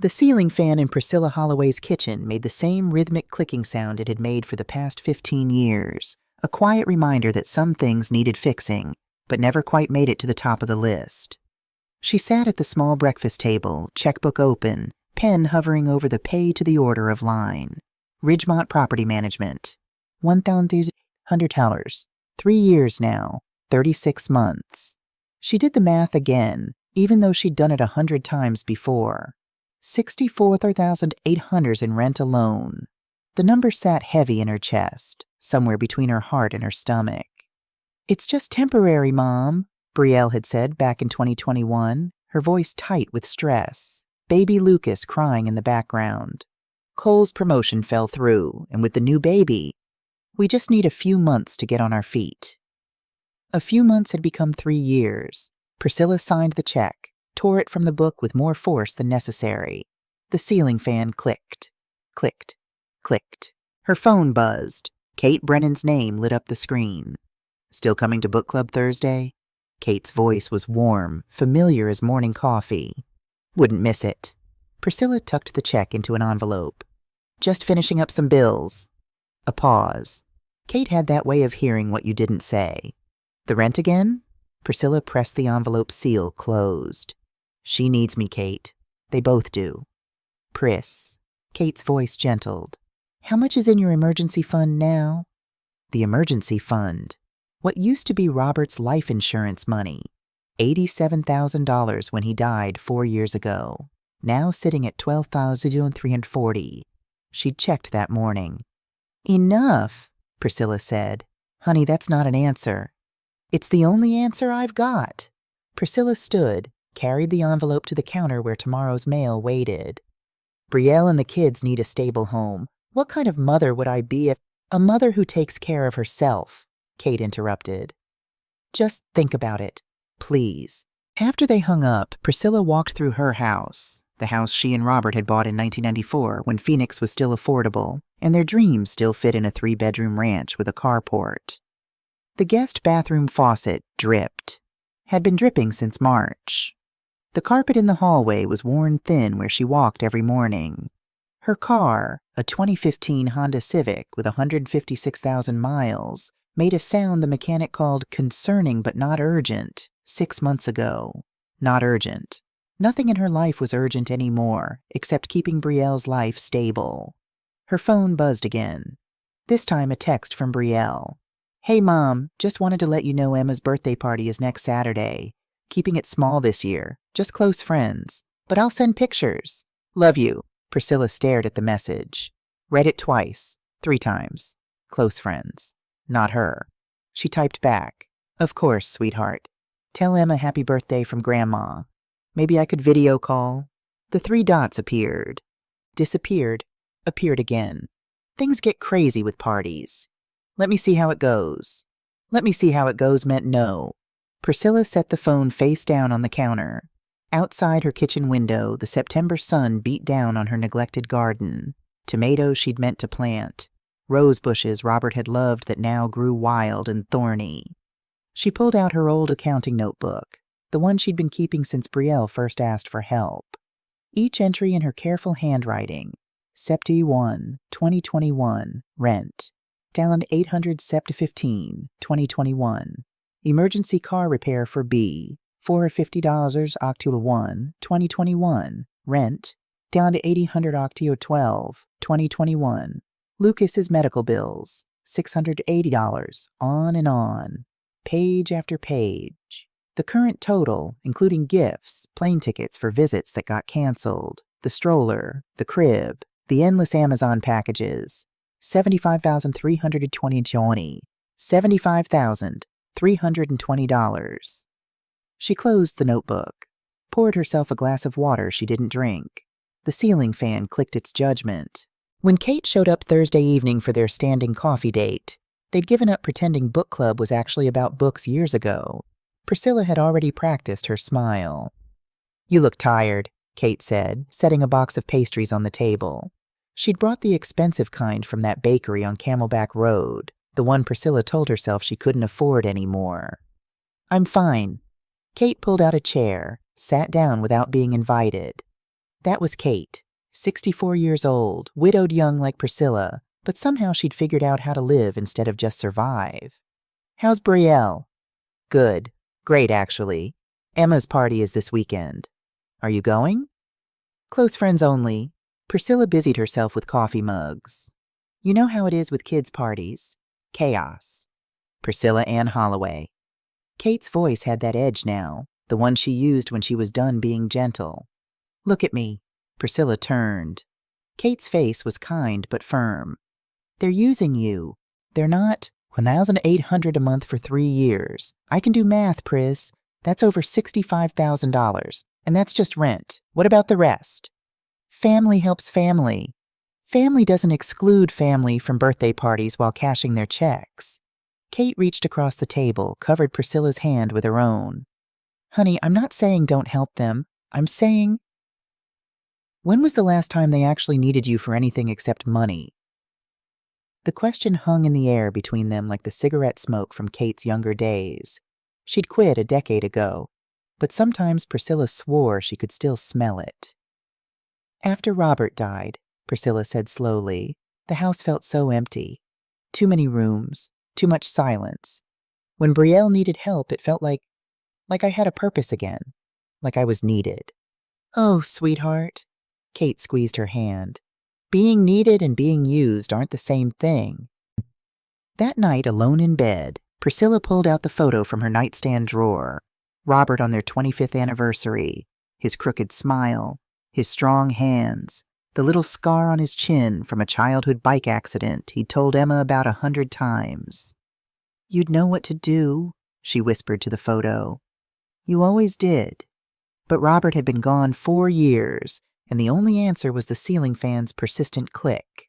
The ceiling fan in Priscilla Holloway's kitchen made the same rhythmic clicking sound it had made for the past 15 years, a quiet reminder that some things needed fixing, but never quite made it to the top of the list. She sat at the small breakfast table, checkbook open, pen hovering over the pay to the order of line. Ridgemont Property Management. $1,100. 3 years now. 36 months. She did the math again, even though she'd done it 100 times before. $64,800 in rent alone. The number sat heavy in her chest, somewhere between her heart and her stomach. "It's just temporary, Mom," Brielle had said back in 2021, her voice tight with stress. Baby Lucas crying in the background. Cole's promotion fell through, and with the new baby, we just need a few months to get on our feet. A few months had become 3 years. Priscilla signed the check, tore it from the book with more force than necessary. The ceiling fan clicked, clicked, clicked. Her phone buzzed. Kate Brennan's name lit up the screen. "Still coming to book club Thursday?" Kate's voice was warm, familiar as morning coffee. "Wouldn't miss it." Priscilla tucked the check into an envelope. "Just finishing up some bills." A pause. Kate had that way of hearing what you didn't say. "The rent again?" Priscilla pressed the envelope seal closed. "She needs me, Kate. They both do." "Pris." Kate's voice gentled. "How much is in your emergency fund now?" The emergency fund. What used to be Robert's life insurance money. $87,000 when he died 4 years ago. Now sitting at $12,340. She'd checked that morning. "Enough," Priscilla said. "Honey, that's not an answer." "It's the only answer I've got." Priscilla stood, carried the envelope to the counter where tomorrow's mail waited. "Brielle and the kids need a stable home. What kind of mother would I be if—" "A mother who takes care of herself," Kate interrupted. "Just think about it, please." After they hung up, Priscilla walked through her house, the house she and Robert had bought in 1994 when Phoenix was still affordable, and their dreams still fit in a 3-bedroom ranch with a carport. The guest bathroom faucet dripped. Had been dripping since March. The carpet in the hallway was worn thin where she walked every morning. Her car, a 2015 Honda Civic with 156,000 miles, made a sound the mechanic called concerning but not urgent 6 months ago. Not urgent. Nothing in her life was urgent anymore, except keeping Brielle's life stable. Her phone buzzed again. This time a text from Brielle. "Hey, Mom, just wanted to let you know Emma's birthday party is next Saturday. Keeping it small this year, just close friends. But I'll send pictures. Love you." Priscilla stared at the message. Read it twice, 3 times. Close friends. Not her. She typed back. "Of course, sweetheart. Tell Emma happy birthday from Grandma. Maybe I could video call." The 3 dots appeared. Disappeared. Appeared again. Things get crazy with parties. "Let me see how it goes." "Let me see how it goes" meant no. Priscilla set the phone face down on the counter. Outside her kitchen window, the September sun beat down on her neglected garden. Tomatoes she'd meant to plant. Rose bushes Robert had loved that now grew wild and thorny. She pulled out her old accounting notebook, the one she'd been keeping since Brielle first asked for help. Each entry in her careful handwriting. Septi 1, 2021, rent. Down 800 Sept 15, 2021. Emergency car repair for B, $450 Octo 1, 2021, rent. Down to 800 Octo 12, 2021. Lucas's medical bills, $680, on and on. Page after page. The current total, including gifts, plane tickets for visits that got canceled, the stroller, the crib, the endless Amazon packages, $75,320. $75,320. She closed the notebook, poured herself a glass of water she didn't drink. The ceiling fan clicked its judgment. When Kate showed up Thursday evening for their standing coffee date, they'd given up pretending book club was actually about books years ago. Priscilla had already practiced her smile. "You look tired," Kate said, setting a box of pastries on the table. She'd brought the expensive kind from that bakery on Camelback Road, the one Priscilla told herself she couldn't afford anymore. "I'm fine." Kate pulled out a chair, sat down without being invited. That was Kate, 64 years old, widowed young like Priscilla, but somehow she'd figured out how to live instead of just survive. How's Brielle? Good. Great, actually. Emma's party is this weekend. Are you going? Close friends only. Priscilla busied herself with coffee mugs. You know how it is with kids' parties. Chaos. Priscilla Ann Holloway. Kate's voice had that edge now, the one she used when she was done being gentle. Look at me. Priscilla turned. Kate's face was kind but firm. They're using you. They're not. $1,800 a month for 3 years. I can do math, Pris. That's over $65,000. And that's just rent. What about the rest? Family helps family. Family doesn't exclude family from birthday parties while cashing their checks. Kate reached across the table, covered Priscilla's hand with her own. Honey, I'm not saying don't help them. I'm saying... When was the last time they actually needed you for anything except money? The question hung in the air between them like the cigarette smoke from Kate's younger days. She'd quit a decade ago, but sometimes Priscilla swore she could still smell it. After Robert died, Priscilla said slowly, the house felt so empty. Too many rooms, too much silence. When Brielle needed help, it felt like I had a purpose again, like I was needed. Oh, sweetheart. Kate squeezed her hand. Being needed and being used aren't the same thing. That night, alone in bed, Priscilla pulled out the photo from her nightstand drawer. Robert on their 25th anniversary, his crooked smile, his strong hands, the little scar on his chin from a childhood bike accident he'd told Emma about 100 times. You'd know what to do, she whispered to the photo. You always did. But Robert had been gone 4 years, and the only answer was the ceiling fan's persistent click.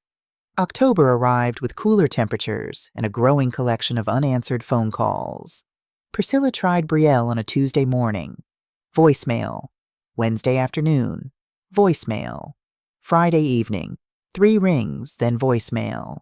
October arrived with cooler temperatures and a growing collection of unanswered phone calls. Priscilla tried Brielle on a Tuesday morning. Voicemail. Wednesday afternoon. Voicemail. Friday evening. 3 rings, then voicemail.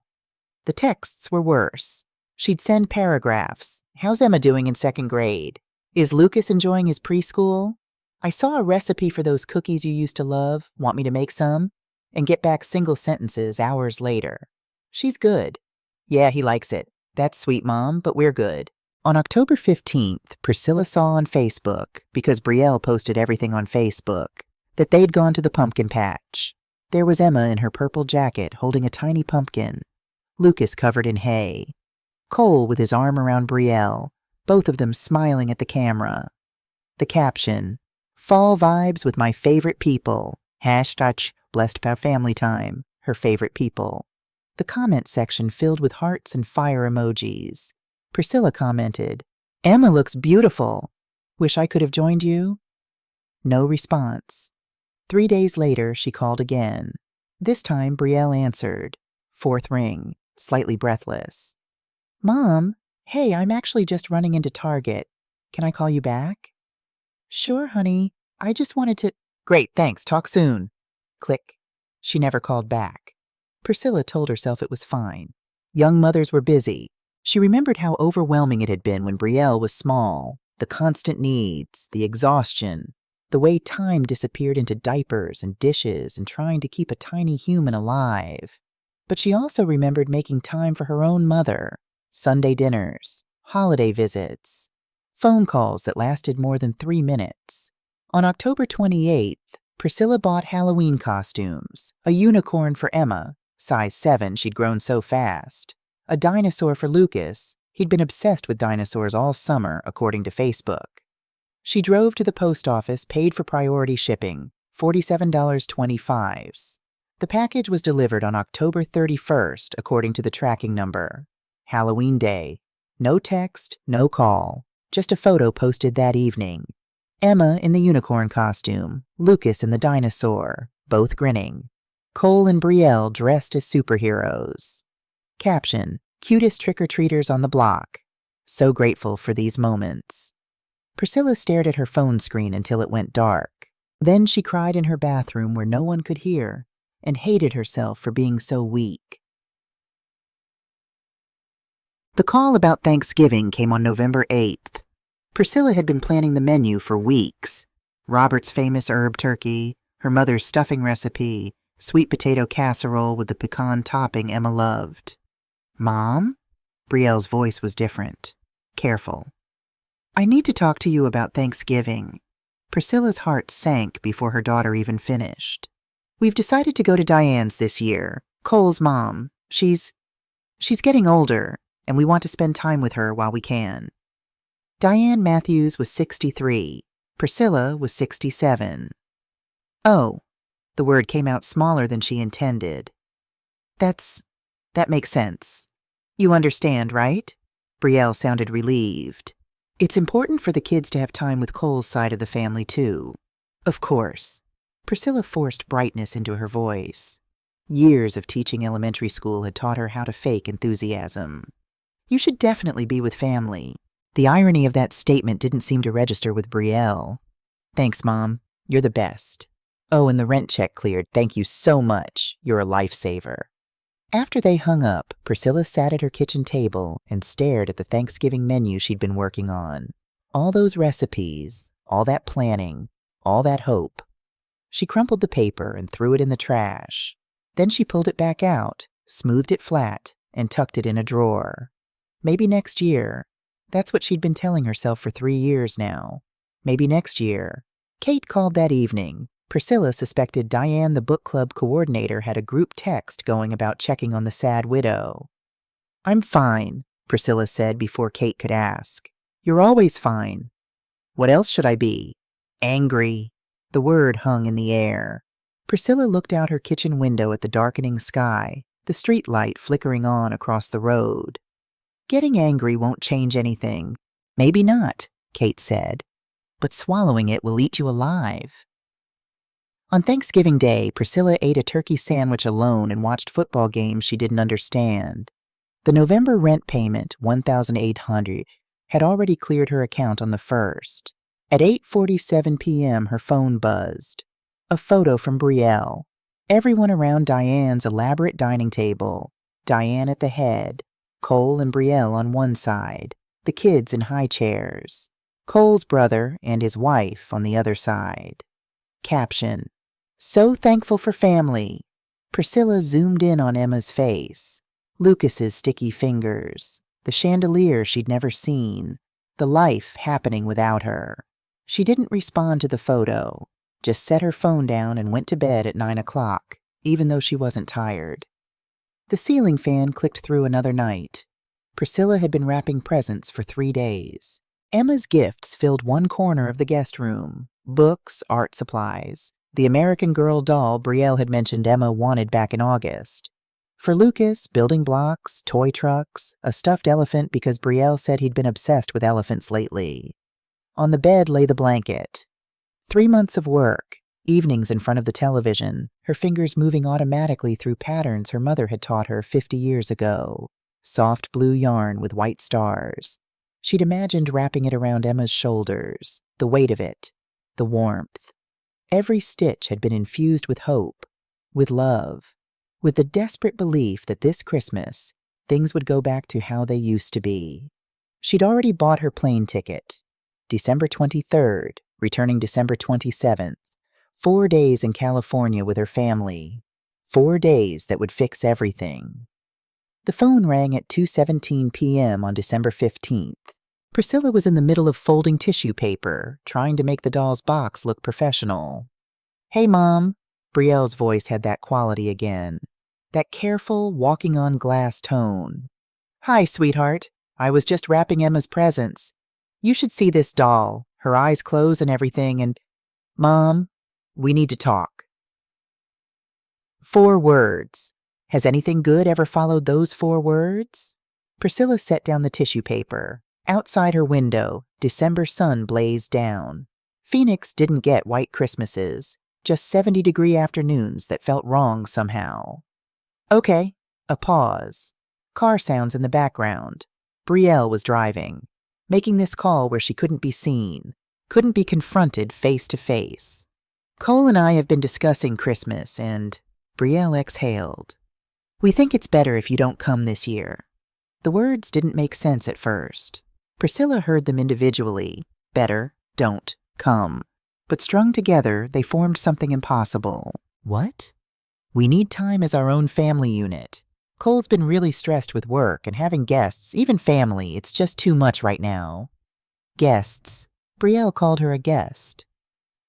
The texts were worse. She'd send paragraphs. How's Emma doing in 2nd grade? Is Lucas enjoying his preschool? I saw a recipe for those cookies you used to love. Want me to make some? And get back single sentences hours later. She's good. Yeah, he likes it. That's sweet, Mom, but we're good. On October 15th, Priscilla saw on Facebook, because Brielle posted everything on Facebook, that they'd gone to the pumpkin patch. There was Emma in her purple jacket holding a tiny pumpkin. Lucas covered in hay. Cole with his arm around Brielle, both of them smiling at the camera. The caption, Fall vibes with my favorite people. # blessed by family time. Her favorite people. The comment section filled with hearts and fire emojis. Priscilla commented, Emma looks beautiful. Wish I could have joined you? No response. 3 days later, she called again. This time, Brielle answered. 4th ring, slightly breathless. Mom, hey, I'm actually just running into Target. Can I call you back? Sure, honey. I just wanted to... Great, thanks. Talk soon. Click. She never called back. Priscilla told herself it was fine. Young mothers were busy. She remembered how overwhelming it had been when Brielle was small. The constant needs, the exhaustion, the way time disappeared into diapers and dishes and trying to keep a tiny human alive. But she also remembered making time for her own mother. Sunday dinners, holiday visits, phone calls that lasted more than 3 minutes. On October 28th, Priscilla bought Halloween costumes, a unicorn for Emma, size 7, she'd grown so fast, a dinosaur for Lucas, he'd been obsessed with dinosaurs all summer, according to Facebook. She drove to the post office, paid for priority shipping, $47.25. The package was delivered on October 31st, according to the tracking number. Halloween Day. No text, no call, just a photo posted that evening. Emma in the unicorn costume, Lucas in the dinosaur, both grinning. Cole and Brielle dressed as superheroes. Caption, cutest trick-or-treaters on the block. So grateful for these moments. Priscilla stared at her phone screen until it went dark. Then she cried in her bathroom where no one could hear and hated herself for being so weak. The call about Thanksgiving came on November 8th. Priscilla had been planning the menu for weeks. Robert's famous herb turkey, her mother's stuffing recipe, sweet potato casserole with the pecan topping Emma loved. "Mom?" Brielle's voice was different, careful. "I need to talk to you about Thanksgiving." Priscilla's heart sank before her daughter even finished. "We've decided to go to Diane's this year, Cole's mom. She's getting older, and we want to spend time with her while we can." Diane Matthews was 63. Priscilla was 67. "Oh," the word came out smaller than she intended. That makes sense. You understand, right?" Brielle sounded relieved. "It's important for the kids to have time with Cole's side of the family, too." "Of course." Priscilla forced brightness into her voice. Years of teaching elementary school had taught her how to fake enthusiasm. "You should definitely be with family." The irony of that statement didn't seem to register with Brielle. "Thanks, Mom. You're the best. Oh, and the rent check cleared. Thank you so much. You're a lifesaver." After they hung up, Priscilla sat at her kitchen table and stared at the Thanksgiving menu she'd been working on. All those recipes, all that planning, all that hope. She crumpled the paper and threw it in the trash. Then she pulled it back out, smoothed it flat, and tucked it in a drawer. Maybe next year. That's what she'd been telling herself for 3 years now. Maybe next year. Kate called that evening. Priscilla suspected Diane, the book club coordinator, had a group text going about checking on the sad widow. "I'm fine," Priscilla said before Kate could ask. "You're always fine." "What else should I be?" "Angry." The word hung in the air. Priscilla looked out her kitchen window at the darkening sky, the street light flickering on across the road. "Getting angry won't change anything." "Maybe not," Kate said. "But swallowing it will eat you alive." On Thanksgiving Day, Priscilla ate a turkey sandwich alone and watched football games she didn't understand. The November rent payment, $1,800, had already cleared her account on the 1st. At 8:47 p.m., her phone buzzed. A photo from Brielle. Everyone around Diane's elaborate dining table. Diane at the head. Cole and Brielle on one side. The kids in high chairs. Cole's brother and his wife on the other side. Caption: "So thankful for family." Priscilla zoomed in on Emma's face. Lucas's sticky fingers. The chandelier she'd never seen. The life happening without her. She didn't respond to the photo. Just set her phone down and went to bed at 9 o'clock, even though she wasn't tired. The ceiling fan clicked through another night. Priscilla had been wrapping presents for 3 days. Emma's gifts filled one corner of the guest room. Books, art supplies. The American Girl doll Brielle had mentioned Emma wanted back in August. For Lucas, building blocks, toy trucks, a stuffed elephant because Brielle said he'd been obsessed with elephants lately. On the bed lay the blanket. 3 months of work, evenings in front of the television, her fingers moving automatically through patterns her mother had taught her 50 years ago. Soft blue yarn with white stars. She'd imagined wrapping it around Emma's shoulders, the weight of it, the warmth. Every stitch had been infused with hope, with love, with the desperate belief that this Christmas, things would go back to how they used to be. She'd already bought her plane ticket. December 23rd, returning December 27th. 4 days in California with her family. 4 days that would fix everything. The phone rang at 2:17 p.m. on December 15th. Priscilla was in the middle of folding tissue paper, trying to make the doll's box look professional. "Hey, Mom." Brielle's voice had that quality again. That careful, walking on glass tone. "Hi, sweetheart. I was just wrapping Emma's presents. You should see this doll, her eyes closed and everything, and... Mom, we need to talk." 4 words. Has anything good ever followed those 4 words? Priscilla set down the tissue paper. Outside her window, December sun blazed down. Phoenix didn't get white Christmases, just 70-degree afternoons that felt wrong somehow. Okay, a pause. Car sounds in the background. Brielle was driving, making this call where she couldn't be seen, couldn't be confronted face to face. "Cole and I have been discussing Christmas and..." Brielle exhaled. "We think it's better if you don't come this year." The words didn't make sense at first. Priscilla heard them individually. Better, don't, come. but strung together, they formed something impossible. What? We need time as our own family unit. Cole's been really stressed with work and having guests, even family. It's just too much right now. Guests. Brielle called her a guest.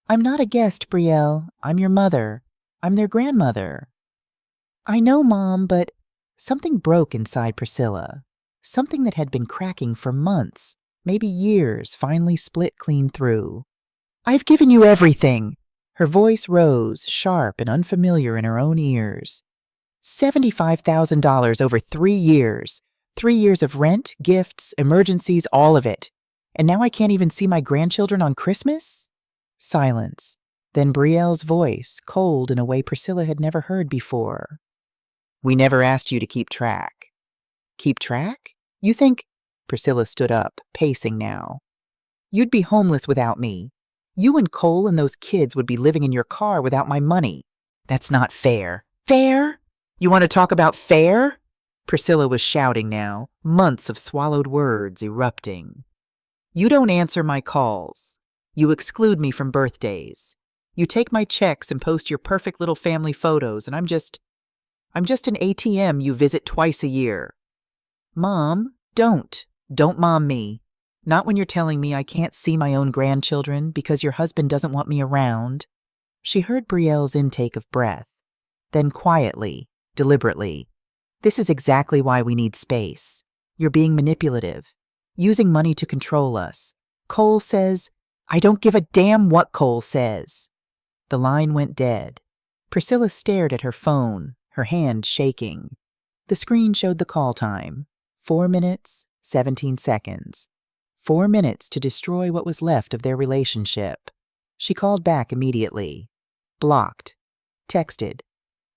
I'm not a guest, Brielle. I'm your mother. I'm their grandmother. I know, Mom, but something broke inside Priscilla. Something that had been cracking for months, maybe years, finally split clean through. I've given you everything. Her voice rose, sharp and unfamiliar in her own ears. $75,000 over 3 years. 3 years of rent, gifts, emergencies, all of it. And now I can't even see my grandchildren on Christmas? Silence. Then Brielle's voice, cold in a way Priscilla had never heard before. We never asked you to keep track. Keep track? You think... Priscilla stood up, pacing now. You'd be homeless without me. You and Cole and those kids would be living in your car without my money. That's not fair. Fair? You want to talk about fair? Priscilla was shouting now, months of swallowed words erupting. You don't answer my calls. You exclude me from birthdays. You take my checks and post your perfect little family photos, and I'm just an ATM you visit twice a year. Mom, don't mom me. Not when you're telling me I can't see my own grandchildren because your husband doesn't want me around. She heard Brielle's intake of breath. Then quietly, deliberately, this is exactly why we need space. You're being manipulative, using money to control us. Cole says, I don't give a damn what Cole says. The line went dead. Priscilla stared at her phone, her hand shaking. The screen showed the call time. 4 minutes, 17 seconds. 4 minutes to destroy what was left of their relationship. She called back immediately. Blocked. Texted.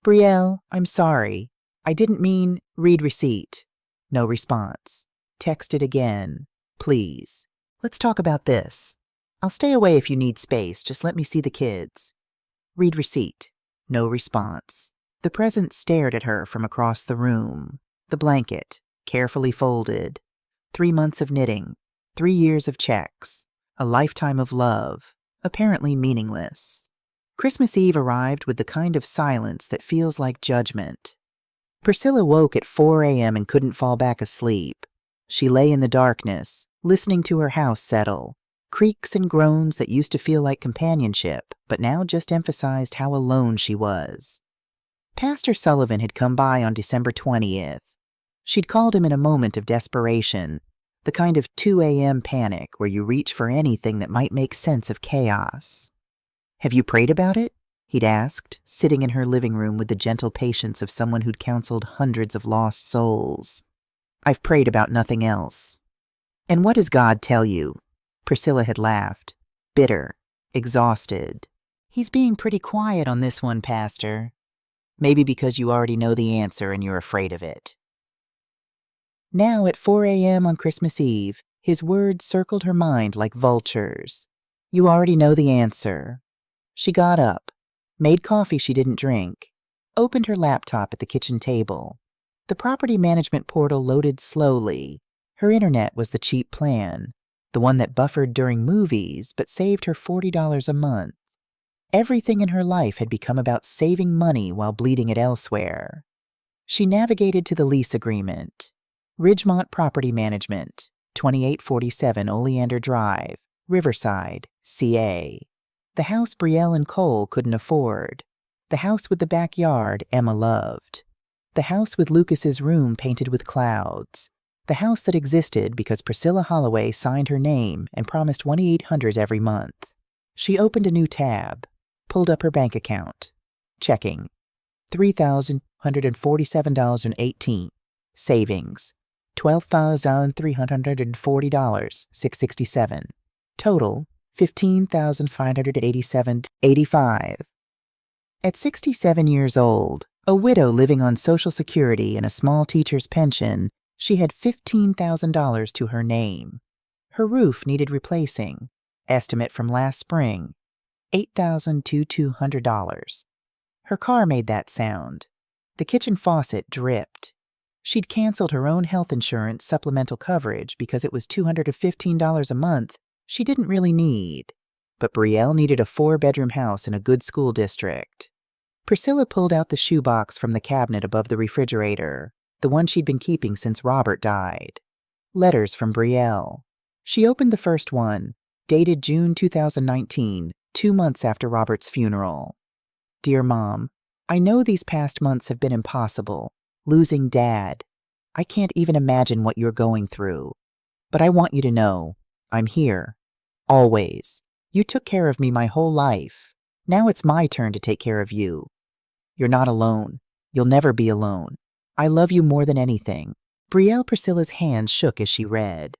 Brielle, I'm sorry. I didn't mean read receipt. No response. Texted again. Please. Let's talk about this. I'll stay away if you need space. Just let me see the kids. Read receipt. No response. The present stared at her from across the room. The blanket, carefully folded. 3 months of knitting. 3 years of checks. A lifetime of love. Apparently meaningless. Christmas Eve arrived with the kind of silence that feels like judgment. Priscilla woke at 4 a.m. and couldn't fall back asleep. She lay in the darkness, listening to her house settle. Creaks and groans that used to feel like companionship, but now just emphasized how alone she was. Pastor Sullivan had come by on December 20th. She'd called him in a moment of desperation, the kind of 2 a.m. panic where you reach for anything that might make sense of chaos. Have you prayed about it? He'd asked, sitting in her living room with the gentle patience of someone who'd counseled hundreds of lost souls. I've prayed about nothing else. And what does God tell you? Priscilla had laughed, bitter, exhausted. He's being pretty quiet on this one, Pastor. Maybe because you already know the answer and you're afraid of it. Now at 4 a.m. on Christmas Eve, his words circled her mind like vultures. You already know the answer. She got up, made coffee she didn't drink, opened her laptop at the kitchen table. The property management portal loaded slowly. Her internet was the cheap plan, the one that buffered during movies but saved her $40 a month. Everything in her life had become about saving money while bleeding it elsewhere. She navigated to the lease agreement. Ridgemont Property Management, 2847 Oleander Drive, Riverside, CA. The house Brielle and Cole couldn't afford. The house with the backyard Emma loved. The house with Lucas's room painted with clouds. The house that existed because Priscilla Holloway signed her name and promised 1-800s every month. She opened a new tab, pulled up her bank account. Checking. $3,147.18. Savings. $12,340.667. Total, $15,587.85. At 67 years old, a widow living on Social Security and a small teacher's pension, she had $15,000 to her name. Her roof needed replacing. Estimate from last spring, $8,200. Her car made that sound. The kitchen faucet dripped. She'd canceled her own health insurance supplemental coverage because it was $215 a month she didn't really need. but Brielle needed a 4-bedroom house in a good school district. Priscilla pulled out the shoebox from the cabinet above the refrigerator, the one she'd been keeping since Robert died. Letters from Brielle. She opened the first one, dated June 2019, 2 months after Robert's funeral. Dear Mom, I know these past months have been impossible. Losing Dad. I can't even imagine what you're going through. But I want you to know, I'm here. Always. You took care of me my whole life. Now it's my turn to take care of you. You're not alone. You'll never be alone. I love you more than anything. Brielle Priscilla's hands shook as she read.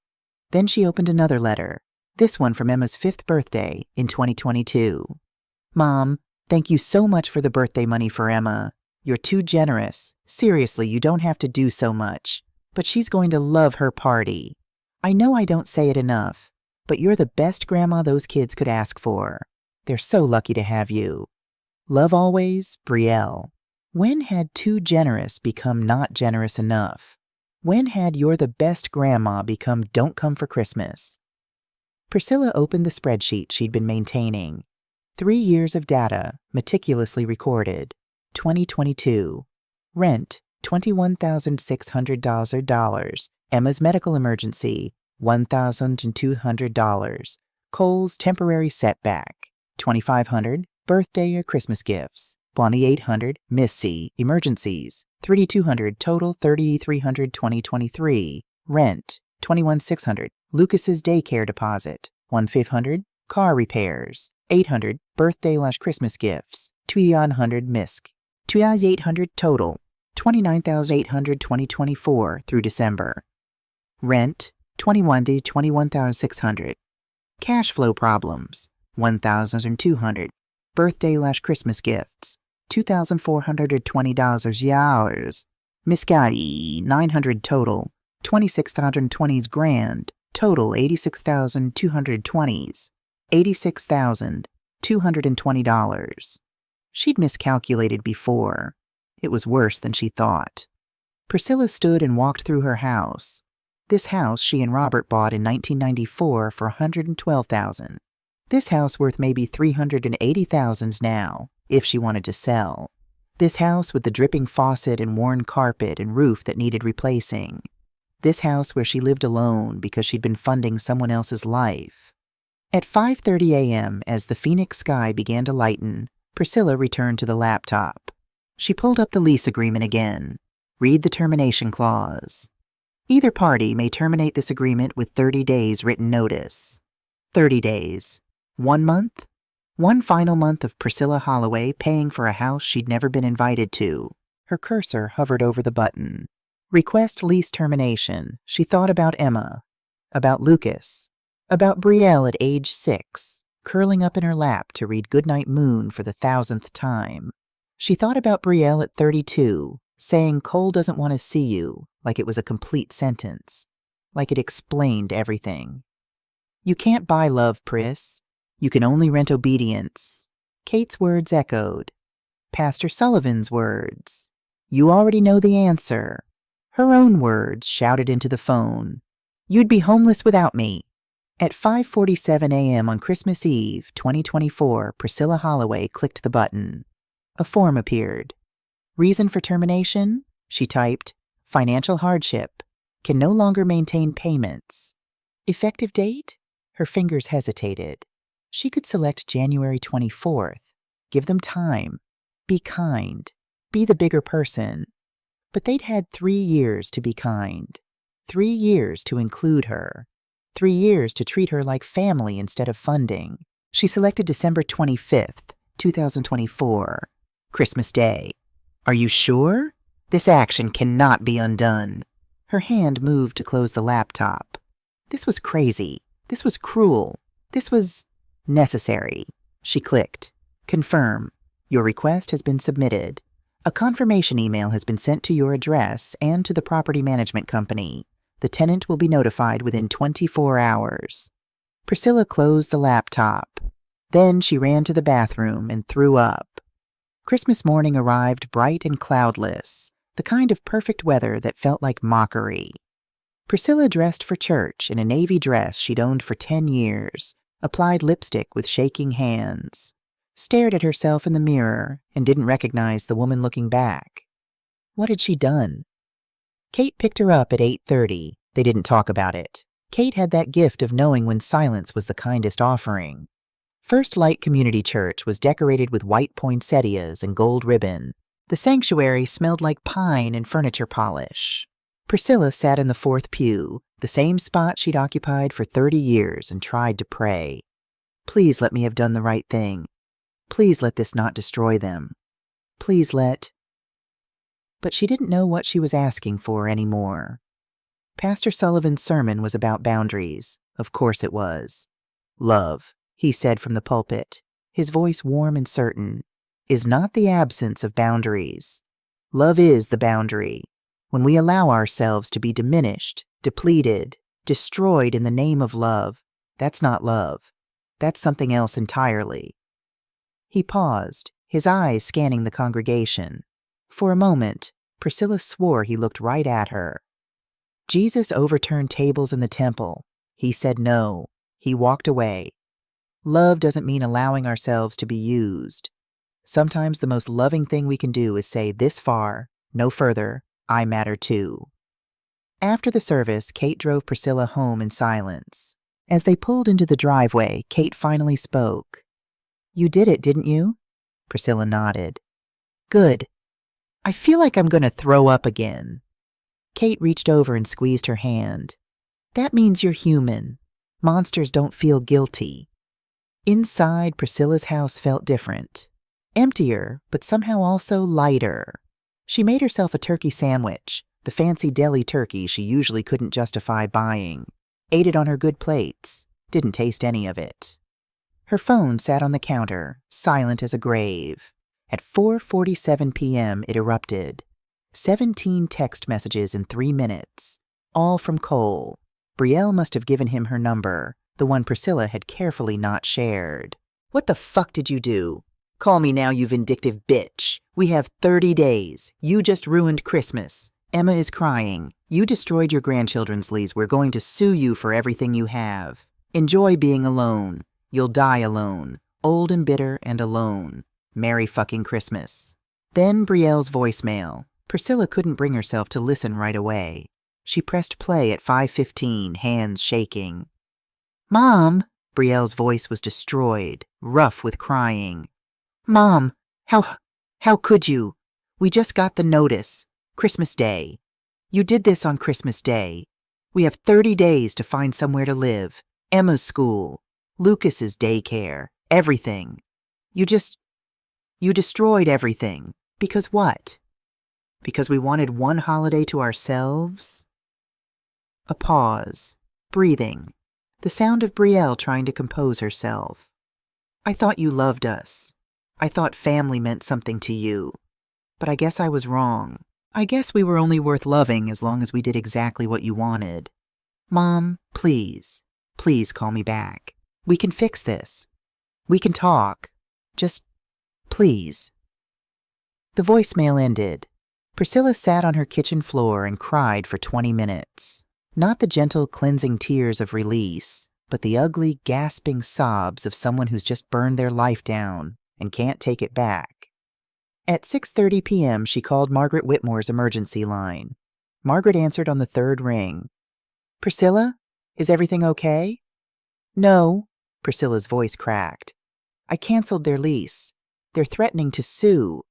Then she opened another letter, this one from Emma's 5th birthday in 2022. Mom, thank you so much for the birthday money for Emma. You're too generous. Seriously, you don't have to do so much. But she's going to love her party. I know I don't say it enough, but you're the best grandma those kids could ask for. They're so lucky to have you. Love always, Brielle. When had too generous become not generous enough? When had you're the best grandma become don't come for Christmas? Priscilla opened the spreadsheet she'd been maintaining. 3 years of data, meticulously recorded. 2022. Rent, $21,600. Emma's medical emergency, $1,200. Cole's temporary setback, $2,500. Birthday or Christmas gifts, Bonnie $800. Missy, emergencies, $3,200. Total $3,300. 2023. Rent, $21,600. Lucas's daycare deposit, $1,500. Car repairs, $800. Birthday/Christmas gifts, $2,100. Misk, $2,800 total, $29,800. 2024 through December. Rent, $21,000 to $21,600. Cash flow problems, $1,200. Birthday/Christmas gifts, $2,420. Miscati, $900 total, $26,020 total, $86,220. $86,220. She'd miscalculated before. It was worse than she thought. Priscilla stood and walked through her house. This house she and Robert bought in 1994 for $112,000. This house worth maybe $380,000 now, if she wanted to sell. This house with the dripping faucet and worn carpet and roof that needed replacing. This house where she lived alone because she'd been funding someone else's life. At 5:30 a.m., as the Phoenix sky began to lighten, Priscilla returned to the laptop. She pulled up the lease agreement again. Read the termination clause. Either party may terminate this agreement with 30 days written notice. 30 days. 1 month? One final month of Priscilla Holloway paying for a house she'd never been invited to. Her cursor hovered over the button. Request lease termination. She thought about Emma. About Lucas. About Brielle at age 6, curling up in her lap to read Goodnight Moon for the 1,000th time. She thought about Brielle at 32, saying Cole doesn't want to see you, like it was a complete sentence, like it explained everything. You can't buy love, Pris. You can only rent obedience. Kate's words echoed. Pastor Sullivan's words. You already know the answer. Her own words shouted into the phone. You'd be homeless without me. At 5:47 a.m. on Christmas Eve, 2024, Priscilla Holloway clicked the button. A form appeared. Reason for termination? She typed. Financial hardship. Can no longer maintain payments. Effective date? Her fingers hesitated. She could select January 24th. Give them time. Be kind. Be the bigger person. But they'd had 3 years to be kind. 3 years to include her. 3 years to treat her like family instead of funding. She selected December 25th, 2024, Christmas Day. Are you sure? This action cannot be undone. Her hand moved to close the laptop. This was crazy. This was cruel. This was necessary. She clicked. Confirm. Your request has been submitted. A confirmation email has been sent to your address and to the property management company. The tenant will be notified within 24 hours. Priscilla closed the laptop. Then she ran to the bathroom and threw up. Christmas morning arrived bright and cloudless, the kind of perfect weather that felt like mockery. Priscilla dressed for church in a navy dress she'd owned for 10 years, applied lipstick with shaking hands, stared at herself in the mirror, and didn't recognize the woman looking back. What had she done? Kate picked her up at 8:30. They didn't talk about it. Kate had that gift of knowing when silence was the kindest offering. First Light Community Church was decorated with white poinsettias and gold ribbon. The sanctuary smelled like pine and furniture polish. Priscilla sat in the fourth pew, the same spot she'd occupied for 30 years, and tried to pray. Please let me have done the right thing. Please let this not destroy them. Please let... But she didn't know what she was asking for anymore. Pastor Sullivan's sermon was about boundaries. Of course it was. Love, he said from the pulpit, his voice warm and certain, is not the absence of boundaries. Love is the boundary. When we allow ourselves to be diminished, depleted, destroyed in the name of love, that's not love. That's something else entirely. He paused, his eyes scanning the congregation. For a moment, Priscilla swore he looked right at her. Jesus overturned tables in the temple. He said no. He walked away. Love doesn't mean allowing ourselves to be used. Sometimes the most loving thing we can do is say, this far, no further, I matter too. After the service, Kate drove Priscilla home in silence. As they pulled into the driveway, Kate finally spoke. You did it, didn't you? Priscilla nodded. Good. I feel like I'm going to throw up again. Kate reached over and squeezed her hand. That means you're human. Monsters don't feel guilty. Inside, Priscilla's house felt different. Emptier, but somehow also lighter. She made herself a turkey sandwich, the fancy deli turkey she usually couldn't justify buying. Ate it on her good plates. Didn't taste any of it. Her phone sat on the counter, silent as a grave. At 4:47 p.m. it erupted. 17 text messages in 3 minutes. All from Cole. Brielle must have given him her number, the one Priscilla had carefully not shared. What the fuck did you do? Call me now, you vindictive bitch. We have 30 days. You just ruined Christmas. Emma is crying. You destroyed your grandchildren's lease. We're going to sue you for everything you have. Enjoy being alone. You'll die alone. Old and bitter and alone. Merry fucking Christmas. Then Brielle's voicemail. Priscilla couldn't bring herself to listen right away. She pressed play at 5:15, hands shaking. Mom! Brielle's voice was destroyed, rough with crying. Mom, how could you? We just got the notice. Christmas Day. You did this on Christmas Day. We have 30 days to find somewhere to live. Emma's school. Lucas's daycare. Everything. You destroyed everything. Because what? Because we wanted one holiday to ourselves? A pause. Breathing. The sound of Brielle trying to compose herself. I thought you loved us. I thought family meant something to you. But I guess I was wrong. I guess we were only worth loving as long as we did exactly what you wanted. Mom, please, please call me back. We can fix this. We can talk. Just, please. The voicemail ended. Priscilla sat on her kitchen floor and cried for 20 minutes. Not the gentle, cleansing tears of release, but the ugly, gasping sobs of someone who's just burned their life down and can't take it back. At 6:30 p.m., she called Margaret Whitmore's emergency line. Margaret answered on the third ring. Priscilla, is everything okay? No, Priscilla's voice cracked. I canceled their lease. They're threatening to sue.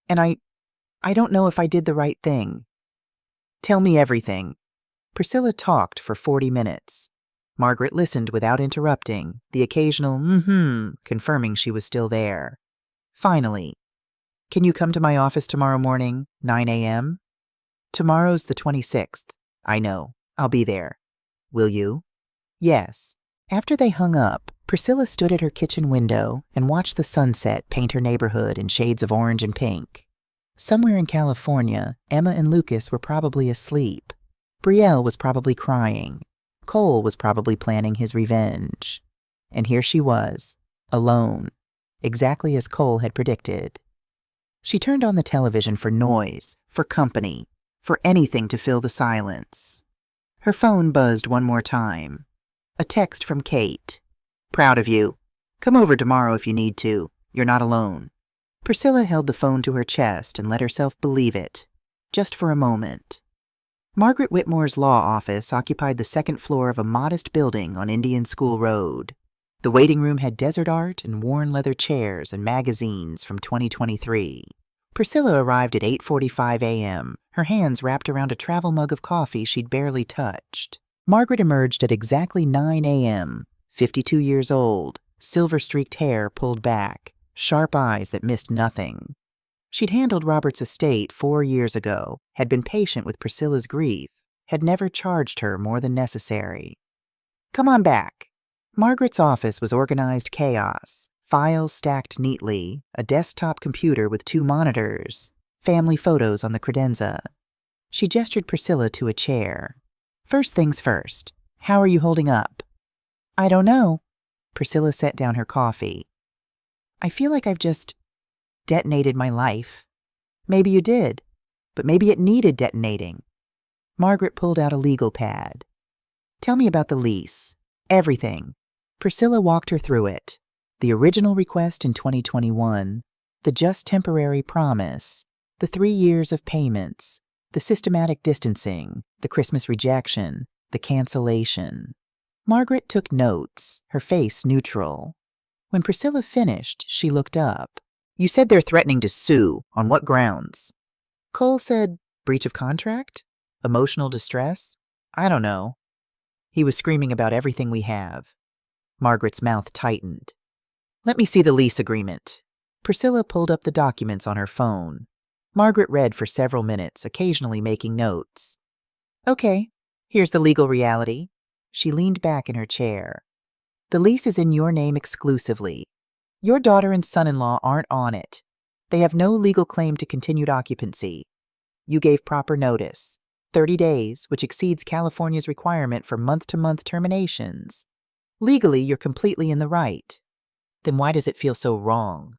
And I don't know if I did the right thing. Tell me everything. Priscilla talked for 40 minutes. Margaret listened without interrupting, the occasional confirming she was still there. Finally, can you come to my office tomorrow morning, 9 a.m.? Tomorrow's the 26th. I know. I'll be there. Will you? Yes. After they hung up, Priscilla stood at her kitchen window and watched the sunset paint her neighborhood in shades of orange and pink. Somewhere in California, Emma and Lucas were probably asleep. Brielle was probably crying. Cole was probably planning his revenge. And here she was, alone, exactly as Cole had predicted. She turned on the television for noise, for company, for anything to fill the silence. Her phone buzzed one more time. A text from Kate. Proud of you. Come over tomorrow if you need to. You're not alone. Priscilla held the phone to her chest and let herself believe it, just for a moment. Margaret Whitmore's law office occupied the second floor of a modest building on Indian School Road. The waiting room had desert art and worn leather chairs and magazines from 2023. Priscilla arrived at 8:45 a.m., her hands wrapped around a travel mug of coffee she'd barely touched. Margaret emerged at exactly 9 a.m., 52 years old, silver-streaked hair pulled back, sharp eyes that missed nothing. She'd handled Robert's estate 4 years ago, had been patient with Priscilla's grief, had never charged her more than necessary. Come on back. Margaret's office was organized chaos, files stacked neatly, a desktop computer with 2 monitors, family photos on the credenza. She gestured Priscilla to a chair. First things first, how are you holding up? I don't know. Priscilla set down her coffee. I feel like I've just detonated my life. Maybe you did, but maybe it needed detonating. Margaret pulled out a legal pad. Tell me about the lease. Everything. Priscilla walked her through it. The original request in 2021, the just temporary promise, the 3 years of payments, the systematic distancing, the Christmas rejection, the cancellation. Margaret took notes, her face neutral. When Priscilla finished, she looked up. You said they're threatening to sue. On what grounds? Cole said, breach of contract? Emotional distress? I don't know. He was screaming about everything we have. Margaret's mouth tightened. Let me see the lease agreement. Priscilla pulled up the documents on her phone. Margaret read for several minutes, occasionally making notes. Okay, here's the legal reality. She leaned back in her chair. The lease is in your name exclusively. Your daughter and son-in-law aren't on it. They have no legal claim to continued occupancy. You gave proper notice, 30 days, which exceeds California's requirement for month-to-month terminations. Legally, you're completely in the right. Then why does it feel so wrong?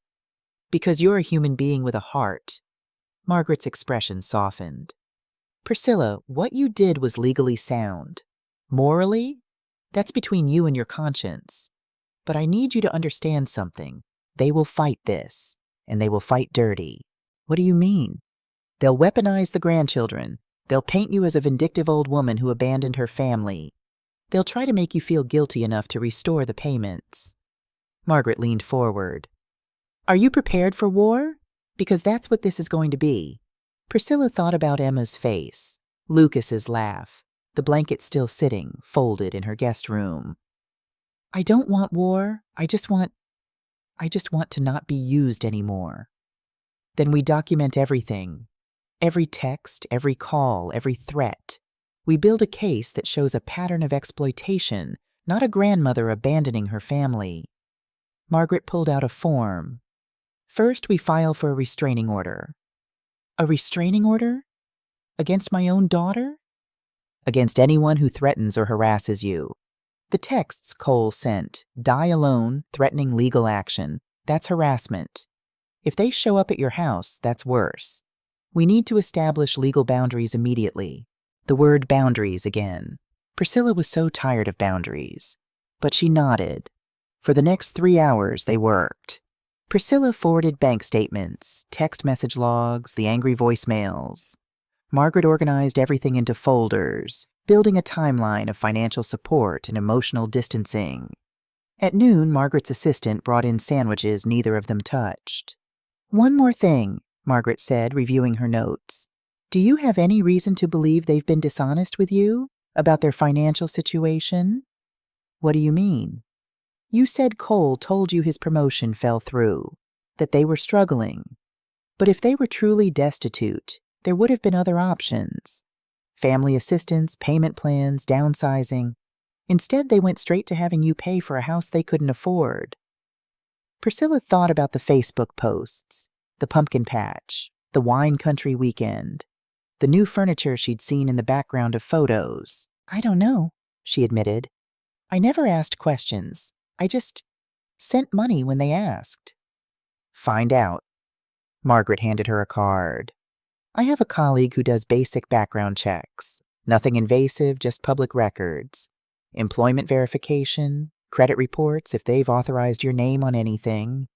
Because you're a human being with a heart. Margaret's expression softened. Priscilla, what you did was legally sound. Morally? That's between you and your conscience. But I need you to understand something. They will fight this, and they will fight dirty. What do you mean? They'll weaponize the grandchildren. They'll paint you as a vindictive old woman who abandoned her family. They'll try to make you feel guilty enough to restore the payments. Margaret leaned forward. Are you prepared for war? Because that's what this is going to be. Priscilla thought about Emma's face, Lucas's laugh, the blanket still sitting, folded in her guest room. I don't want war. I just want to not be used anymore. Then we document everything. Every text, every call, every threat. We build a case that shows a pattern of exploitation, not a grandmother abandoning her family. Margaret pulled out a form. First, we file for a restraining order. A restraining order? Against my own daughter? Against anyone who threatens or harasses you. The texts Cole sent, die alone, threatening legal action, that's harassment. If they show up at your house, that's worse. We need to establish legal boundaries immediately. The word boundaries again. Priscilla was so tired of boundaries. But she nodded. For the next 3 hours, they worked. Priscilla forwarded bank statements, text message logs, the angry voicemails. Margaret organized everything into folders, building a timeline of financial support and emotional distancing. At noon, Margaret's assistant brought in sandwiches neither of them touched. One more thing, Margaret said, reviewing her notes. Do you have any reason to believe they've been dishonest with you about their financial situation? What do you mean? You said Cole told you his promotion fell through, that they were struggling. But if they were truly destitute, there would have been other options. Family assistance, payment plans, downsizing. Instead, they went straight to having you pay for a house they couldn't afford. Priscilla thought about the Facebook posts, the pumpkin patch, the wine country weekend, the new furniture she'd seen in the background of photos. I don't know, she admitted. I never asked questions. I just sent money when they asked. Find out. Margaret handed her a card. I have a colleague who does basic background checks. Nothing invasive, just public records. Employment verification, credit reports if they've authorized your name on anything.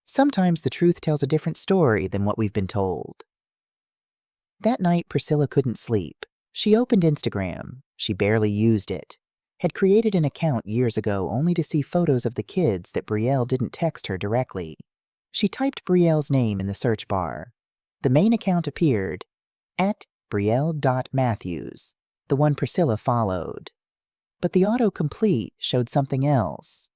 Sometimes the truth tells a different story than what we've been told. That night, Priscilla couldn't sleep. She opened Instagram. She barely used it. Had created an account years ago only to see photos of the kids that Brielle didn't text her directly. She typed Brielle's name in the search bar. The main account appeared, @Brielle.Matthews, the one Priscilla followed. But the autocomplete showed something else.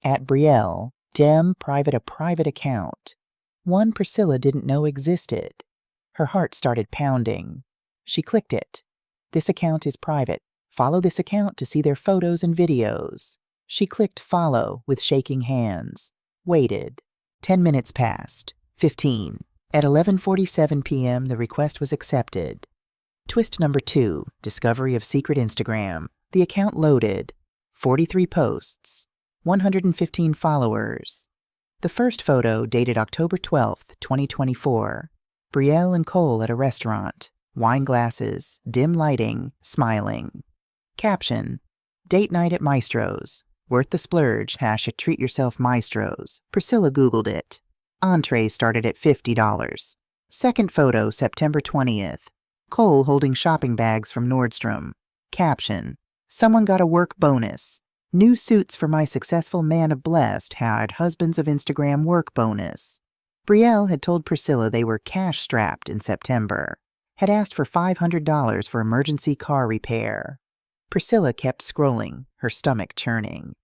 @Brielle, Dem private a private account. One Priscilla didn't know existed. Her heart started pounding. She clicked it. This account is private. Follow this account to see their photos and videos. She clicked follow with shaking hands. Waited. 10 minutes passed. 15. At 11:47 p.m., the request was accepted. Twist number 2, discovery of secret Instagram. The account loaded. 43 posts. 115 followers. The first photo dated October 12th, 2024. Brielle and Cole at a restaurant. Wine glasses, dim lighting, smiling. Caption, date night at Maestro's. Worth the splurge, #treat yourself Maestro's. Priscilla Googled it. Entrees started at $50. Second photo, September 20th. Cole holding shopping bags from Nordstrom. Caption, someone got a work bonus. New suits for my successful man of blessed had husbands of Instagram work bonus. Brielle had told Priscilla they were cash-strapped in September. Had asked for $500 for emergency car repair. Priscilla kept scrolling, her stomach churning.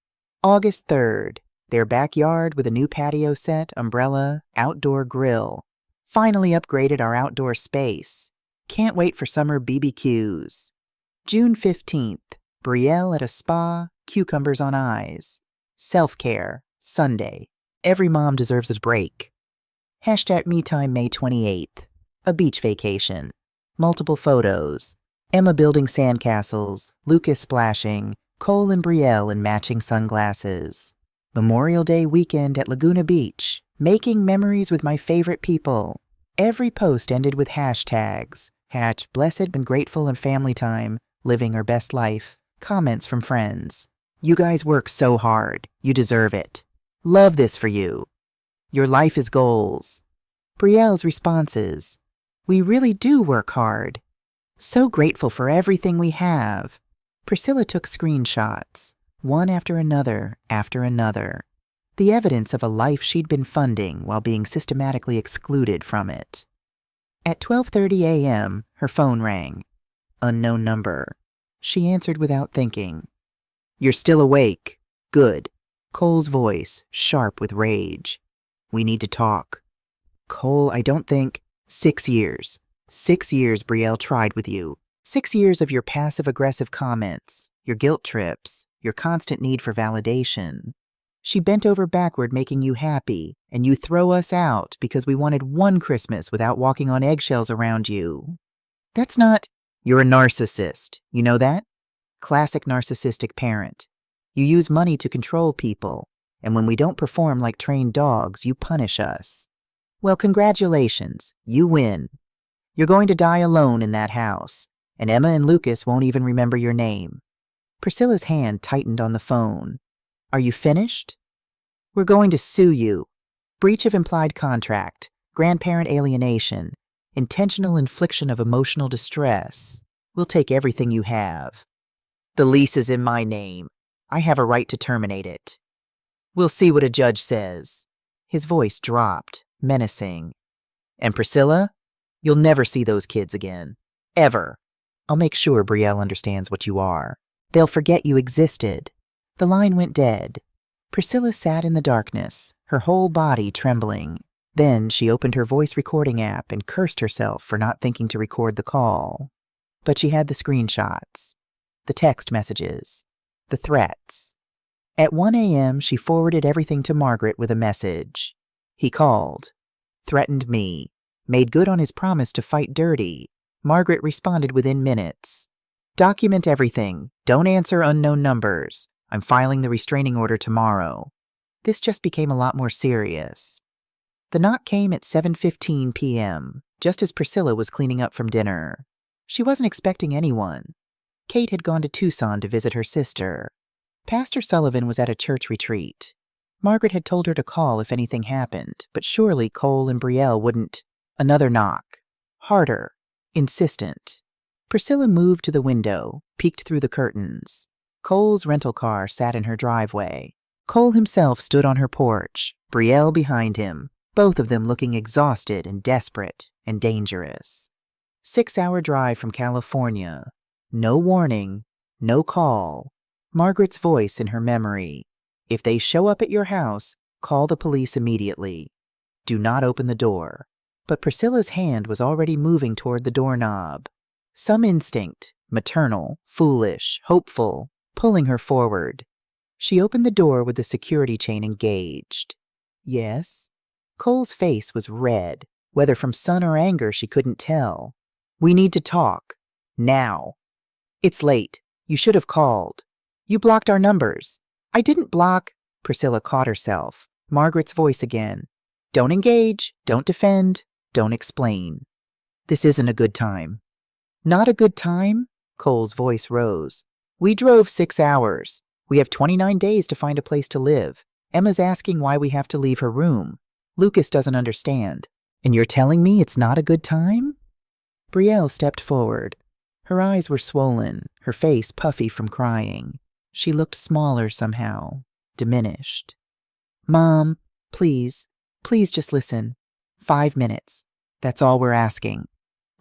August 3rd. Their backyard with a new patio set, umbrella, outdoor grill. Finally upgraded our outdoor space. Can't wait for summer BBQs. June 15th. Brielle at a spa, cucumbers on eyes. Self-care, Sunday. Every mom deserves a break. #MeTime May 28th. A beach vacation. Multiple photos. Emma building sandcastles, Lucas splashing, Cole and Brielle in matching sunglasses. Memorial Day weekend at Laguna Beach. Making memories with my favorite people. Every post ended with hashtags. #blessed and grateful and family time, living our best life. Comments from friends. You guys work so hard. You deserve it. Love this for you. Your life is goals. Brielle's responses. We really do work hard. So grateful for everything we have. Priscilla took screenshots, one after another, the evidence of a life she'd been funding while being systematically excluded from it. At 12:30 a.m., her phone rang. Unknown number. She answered without thinking. You're still awake. Good. Cole's voice, sharp with rage. We need to talk. Cole, I don't think... 6 years. 6 years Brielle tried with you. 6 years of your passive-aggressive comments, your guilt trips, your constant need for validation. She bent over backward making you happy, and you throw us out because we wanted one Christmas without walking on eggshells around you. That's not... You're a narcissist. You know that? Classic narcissistic parent. You use money to control people, and when we don't perform like trained dogs, you punish us. Well, congratulations. You win. You're going to die alone in that house, and Emma and Lucas won't even remember your name. Priscilla's hand tightened on the phone. Are you finished? We're going to sue you. Breach of implied contract, grandparent alienation, intentional infliction of emotional distress. We'll take everything you have. The lease is in my name. I have a right to terminate it. We'll see what a judge says. His voice dropped, menacing. And Priscilla, you'll never see those kids again. Ever. I'll make sure Brielle understands what you are. They'll forget you existed. The line went dead. Priscilla sat in the darkness, her whole body trembling. Then she opened her voice recording app and cursed herself for not thinking to record the call. But she had the screenshots, the text messages, the threats. At 1 a.m., she forwarded everything to Margaret with a message. He called, threatened me, made good on his promise to fight dirty. Margaret responded within minutes. Document everything. Don't answer unknown numbers. I'm filing the restraining order tomorrow. This just became a lot more serious. The knock came at 7:15 p.m., just as Priscilla was cleaning up from dinner. She wasn't expecting anyone. Kate had gone to Tucson to visit her sister. Pastor Sullivan was at a church retreat. Margaret had told her to call if anything happened, but surely Cole and Brielle wouldn't. Another knock. Harder. Insistent. Priscilla moved to the window, peeked through the curtains. Cole's rental car sat in her driveway. Cole himself stood on her porch, Brielle behind him, both of them looking exhausted and desperate and dangerous. 6-hour drive from California. No warning, no call. Margaret's voice in her memory. If they show up at your house, call the police immediately. Do not open the door. But Priscilla's hand was already moving toward the doorknob. Some instinct, maternal, foolish, hopeful, pulling her forward. She opened the door with the security chain engaged. Yes? Cole's face was red, whether from sun or anger she couldn't tell. We need to talk. Now. It's late. You should have called. You blocked our numbers. I didn't block. Priscilla caught herself. Margaret's voice again. Don't engage. Don't defend. Don't explain. This isn't a good time. Not a good time? Cole's voice rose. We drove 6 hours. We have 29 days to find a place to live. Emma's asking why we have to leave her room. Lucas doesn't understand. And you're telling me it's not a good time? Brielle stepped forward. Her eyes were swollen, her face puffy from crying. She looked smaller somehow, diminished. Mom, please just listen. 5 minutes. That's all we're asking.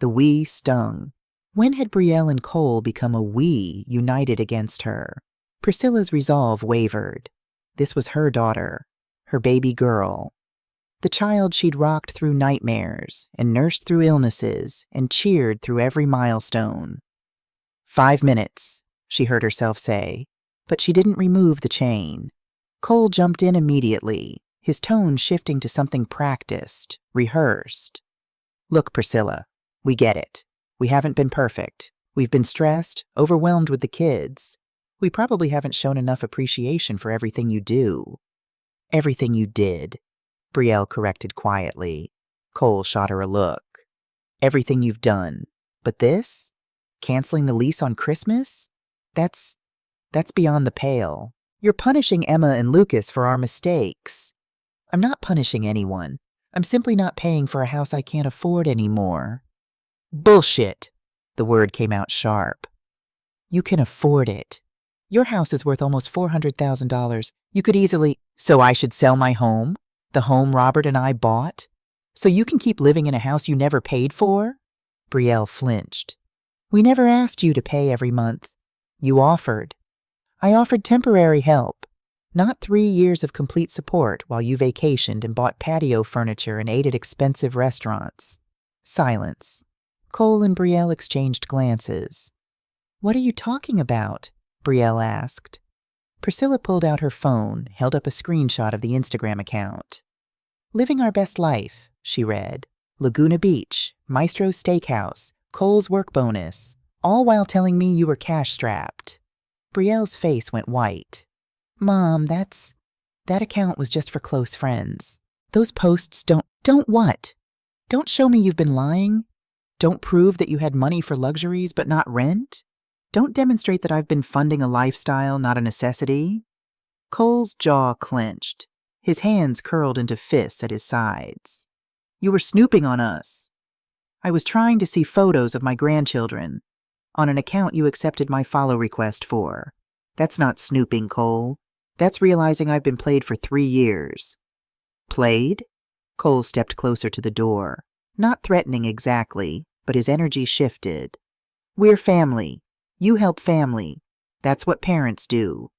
The we stung. When had Brielle and Cole become a we united against her? Priscilla's resolve wavered. This was her daughter, her baby girl. The child she'd rocked through nightmares and nursed through illnesses and cheered through every milestone. 5 minutes, she heard herself say, but she didn't remove the chain. Cole jumped in immediately, his tone shifting to something practiced, rehearsed. Look, Priscilla, we get it. We haven't been perfect. We've been stressed, overwhelmed with the kids. We probably haven't shown enough appreciation for everything you do. Everything you did, Brielle corrected quietly. Cole shot her a look. Everything you've done. But this? Canceling the lease on Christmas? That's beyond the pale. You're punishing Emma and Lucas for our mistakes. I'm not punishing anyone. I'm simply not paying for a house I can't afford anymore. Bullshit! The word came out sharp. You can afford it. Your house is worth almost $400,000. You could easily... So I should sell my home? The home Robert and I bought? So you can keep living in a house you never paid for? Brielle flinched. We never asked you to pay every month. You offered. I offered temporary help. Not 3 years of complete support while you vacationed and bought patio furniture and ate at expensive restaurants. Silence. Cole and Brielle exchanged glances. What are you talking about? Brielle asked. Priscilla pulled out her phone, held up a screenshot of the Instagram account. Living our best life, she read. Laguna Beach, Maestro's Steakhouse, Cole's work bonus, all while telling me you were cash-strapped. Brielle's face went white. Mom, that account was just for close friends. Those posts don't what? Don't show me you've been lying? Don't prove that you had money for luxuries but not rent? Don't demonstrate that I've been funding a lifestyle, not a necessity? Cole's jaw clenched. His hands curled into fists at his sides. You were snooping on us. I was trying to see photos of my grandchildren on an account you accepted my follow request for. That's not snooping, Cole. That's realizing I've been played for 3 years. Played? Cole stepped closer to the door. Not threatening exactly, but his energy shifted. We're family. You help family. That's what parents do.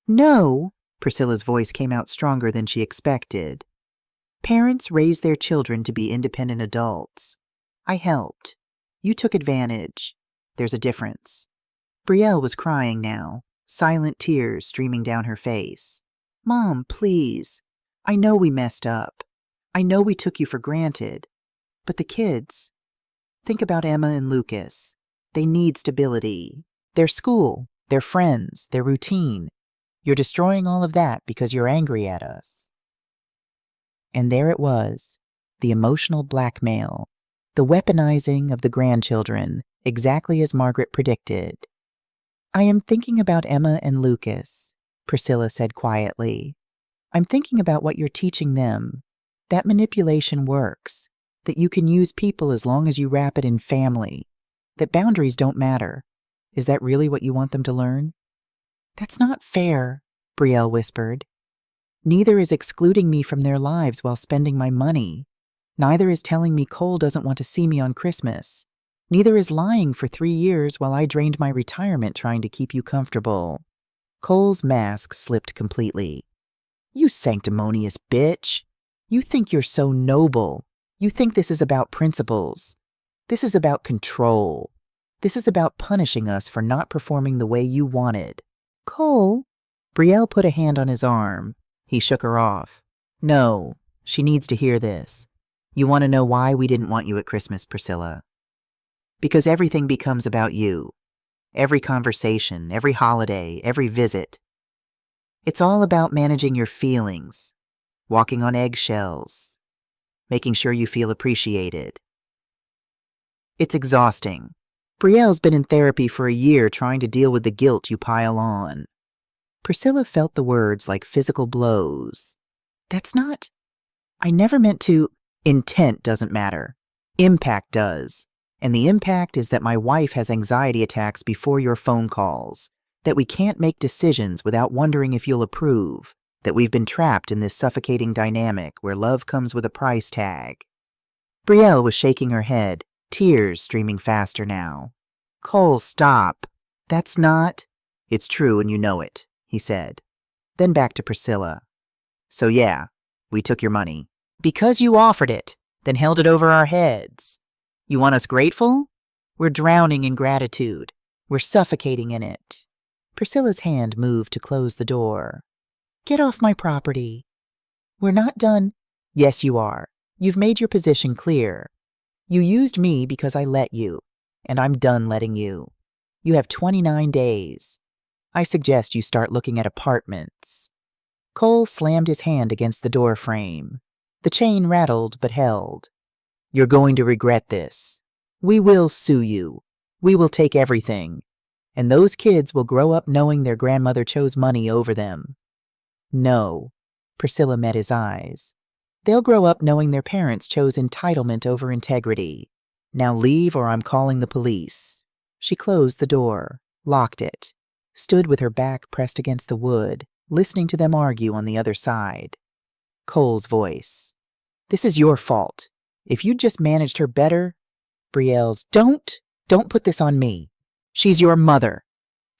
No, Priscilla's voice came out stronger than she expected. Parents raise their children to be independent adults. I helped. You took advantage. There's a difference. Brielle was crying now, silent tears streaming down her face. Mom, please. I know we messed up. I know we took you for granted. But the kids. Think about Emma and Lucas. They need stability. Their school, their friends, their routine. You're destroying all of that because you're angry at us. And there it was, the emotional blackmail, the weaponizing of the grandchildren, exactly as Margaret predicted. I am thinking about Emma and Lucas. Priscilla said quietly. I'm thinking about what you're teaching them. That manipulation works, that you can use people as long as you wrap it in family, that boundaries don't matter. Is that really what you want them to learn? That's not fair, Brielle whispered. Neither is excluding me from their lives while spending my money. Neither is telling me Cole doesn't want to see me on Christmas. Neither is lying for 3 years while I drained my retirement trying to keep you comfortable. Cole's mask slipped completely. You sanctimonious bitch. You think you're so noble. You think this is about principles. This is about control. This is about punishing us for not performing the way you wanted. Cole? Brielle put a hand on his arm. He shook her off. No, she needs to hear this. You want to know why we didn't want you at Christmas, Priscilla? Because everything becomes about you. Every conversation, every holiday, every visit. It's all about managing your feelings, walking on eggshells, making sure you feel appreciated. It's exhausting. Brielle's been in therapy for a year trying to deal with the guilt you pile on. Priscilla felt the words like physical blows. That's not... I never meant to... Intent doesn't matter. Impact does. And the impact is that my wife has anxiety attacks before your phone calls, that we can't make decisions without wondering if you'll approve, that we've been trapped in this suffocating dynamic where love comes with a price tag. Brielle was shaking her head, tears streaming faster now. Cole, stop. That's not... It's true and you know it, he said. Then back to Priscilla. So yeah, we took your money. Because you offered it, then held it over our heads. You want us grateful? We're drowning in gratitude. We're suffocating in it. Priscilla's hand moved to close the door. Get off my property. We're not done. Yes, you are. You've made your position clear. You used me because I let you, and I'm done letting you. You have 29 days. I suggest you start looking at apartments. Cole slammed his hand against the door frame. The chain rattled but held. You're going to regret this. We will sue you. We will take everything. And those kids will grow up knowing their grandmother chose money over them. No. Priscilla met his eyes. They'll grow up knowing their parents chose entitlement over integrity. Now leave or I'm calling the police. She closed the door, locked it, stood with her back pressed against the wood, listening to them argue on the other side. Cole's voice. This is your fault. If you'd just managed her better... Brielle's, don't put this on me. She's your mother.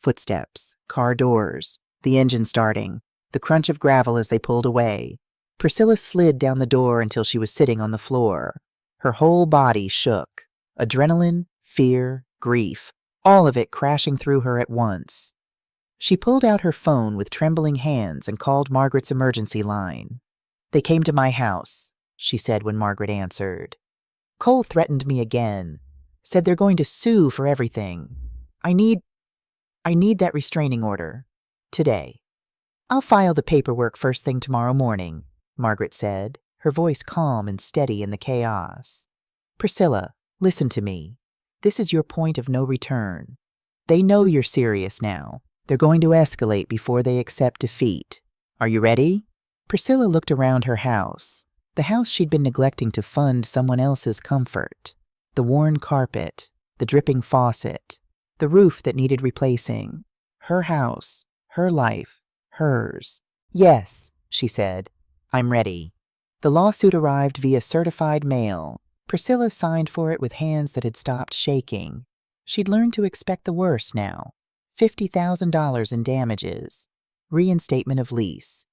Footsteps, car doors, the engine starting, the crunch of gravel as they pulled away. Priscilla slid down the door until she was sitting on the floor. Her whole body shook. Adrenaline, fear, grief, all of it crashing through her at once. She pulled out her phone with trembling hands and called Margaret's emergency line. They came to my house, she said when Margaret answered. Cole threatened me again, said they're going to sue for everything. I need that restraining order. Today. I'll file the paperwork first thing tomorrow morning, Margaret said, her voice calm and steady in the chaos. Priscilla, listen to me. This is your point of no return. They know you're serious now. They're going to escalate before they accept defeat. Are you ready? Priscilla looked around her house, the house she'd been neglecting to fund someone else's comfort. The worn carpet, the dripping faucet, the roof that needed replacing. Her house, her life, hers. Yes, she said. I'm ready. The lawsuit arrived via certified mail. Priscilla signed for it with hands that had stopped shaking. She'd learned to expect the worst now. $50,000 in damages, reinstatement of lease,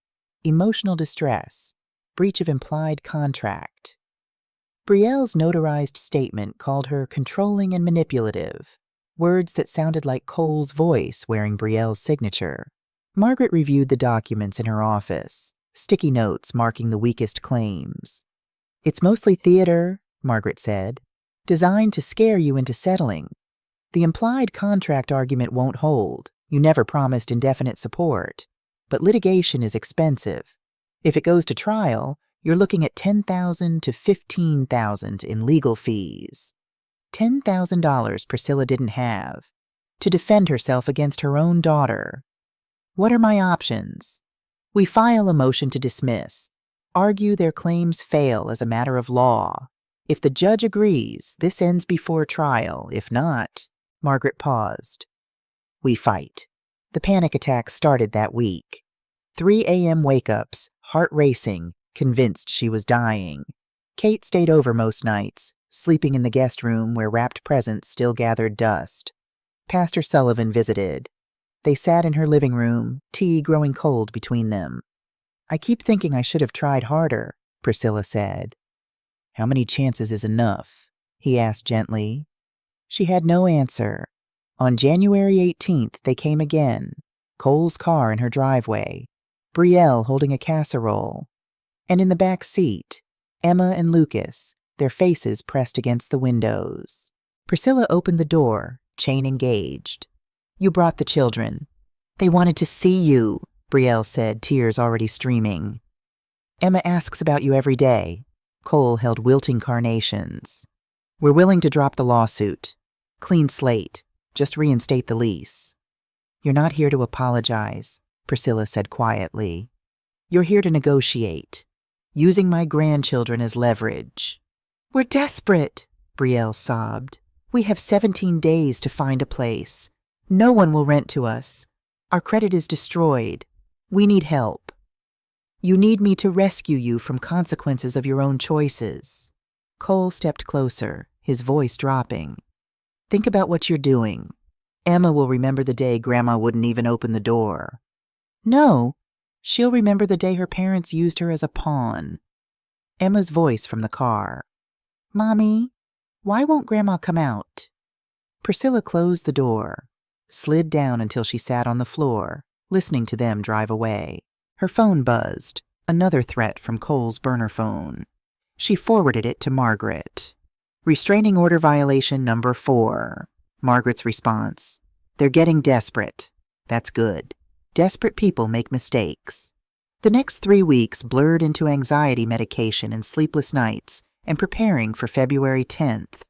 emotional distress, breach of implied contract. Brielle's notarized statement called her controlling and manipulative, words that sounded like Cole's voice wearing Brielle's signature. Margaret reviewed the documents in her office, sticky notes marking the weakest claims. It's mostly theater, Margaret said, designed to scare you into settling. The implied contract argument won't hold. You never promised indefinite support. But litigation is expensive. If it goes to trial, you're looking at $10,000 to $15,000 in legal fees. $10,000 Priscilla didn't have to defend herself against her own daughter. What are my options? We file a motion to dismiss, argue their claims fail as a matter of law. If the judge agrees, this ends before trial. If not, Margaret paused. We fight. The panic attacks started that week. 3 a.m. wake-ups, heart racing, convinced she was dying. Kate stayed over most nights, sleeping in the guest room where wrapped presents still gathered dust. Pastor Sullivan visited. They sat in her living room, tea growing cold between them. I keep thinking I should have tried harder, Priscilla said. How many chances is enough? He asked gently. She had no answer. On January 18th, they came again. Cole's car in her driveway. Brielle holding a casserole. And in the back seat, Emma and Lucas, their faces pressed against the windows. Priscilla opened the door, chain engaged. You brought the children. They wanted to see you, Brielle said, tears already streaming. Emma asks about you every day. Cole held wilting carnations. We're willing to drop the lawsuit. Clean slate. Just reinstate the lease. You're not here to apologize, Priscilla said quietly. You're here to negotiate, using my grandchildren as leverage. We're desperate, Brielle sobbed. We have 17 days to find a place. No one will rent to us. Our credit is destroyed. We need help. You need me to rescue you from consequences of your own choices. Cole stepped closer, his voice dropping. Think about what you're doing. Emma will remember the day Grandma wouldn't even open the door. No, she'll remember the day her parents used her as a pawn. Emma's voice from the car. Mommy, why won't Grandma come out? Priscilla closed the door, slid down until she sat on the floor, listening to them drive away. Her phone buzzed, another threat from Cole's burner phone. She forwarded it to Margaret. Restraining order violation number 4. Margaret's response. They're getting desperate. That's good. Desperate people make mistakes. The next 3 weeks blurred into anxiety medication and sleepless nights and preparing for February 10th.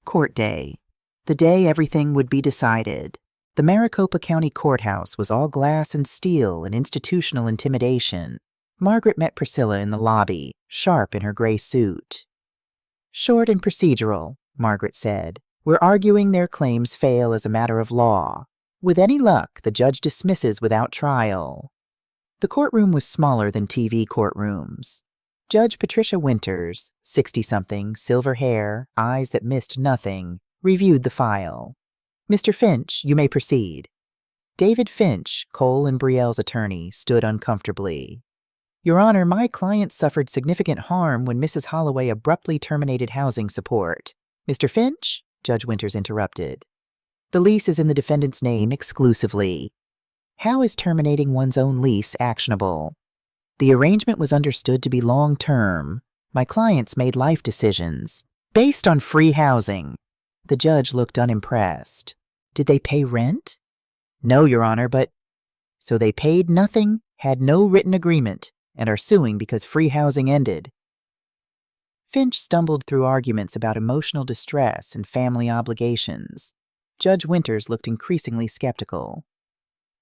Court day. The day everything would be decided. The Maricopa County Courthouse was all glass and steel and institutional intimidation. Margaret met Priscilla in the lobby, sharp in her gray suit. Short and procedural, Margaret said. We're arguing their claims fail as a matter of law. With any luck, the judge dismisses without trial. The courtroom was smaller than TV courtrooms. Judge Patricia Winters, 60-something, silver hair, eyes that missed nothing, reviewed the file. Mr. Finch, you may proceed. David Finch, Cole and Brielle's attorney, stood uncomfortably. Your Honor, my client suffered significant harm when Mrs. Holloway abruptly terminated housing support. Mr. Finch? Judge Winters interrupted. The lease is in the defendant's name exclusively. How is terminating one's own lease actionable? The arrangement was understood to be long-term. My clients made life decisions, based on free housing. The judge looked unimpressed. Did they pay rent? No, Your Honor, but... So they paid nothing, had no written agreement, and are suing because free housing ended. Finch stumbled through arguments about emotional distress and family obligations. Judge Winters looked increasingly skeptical.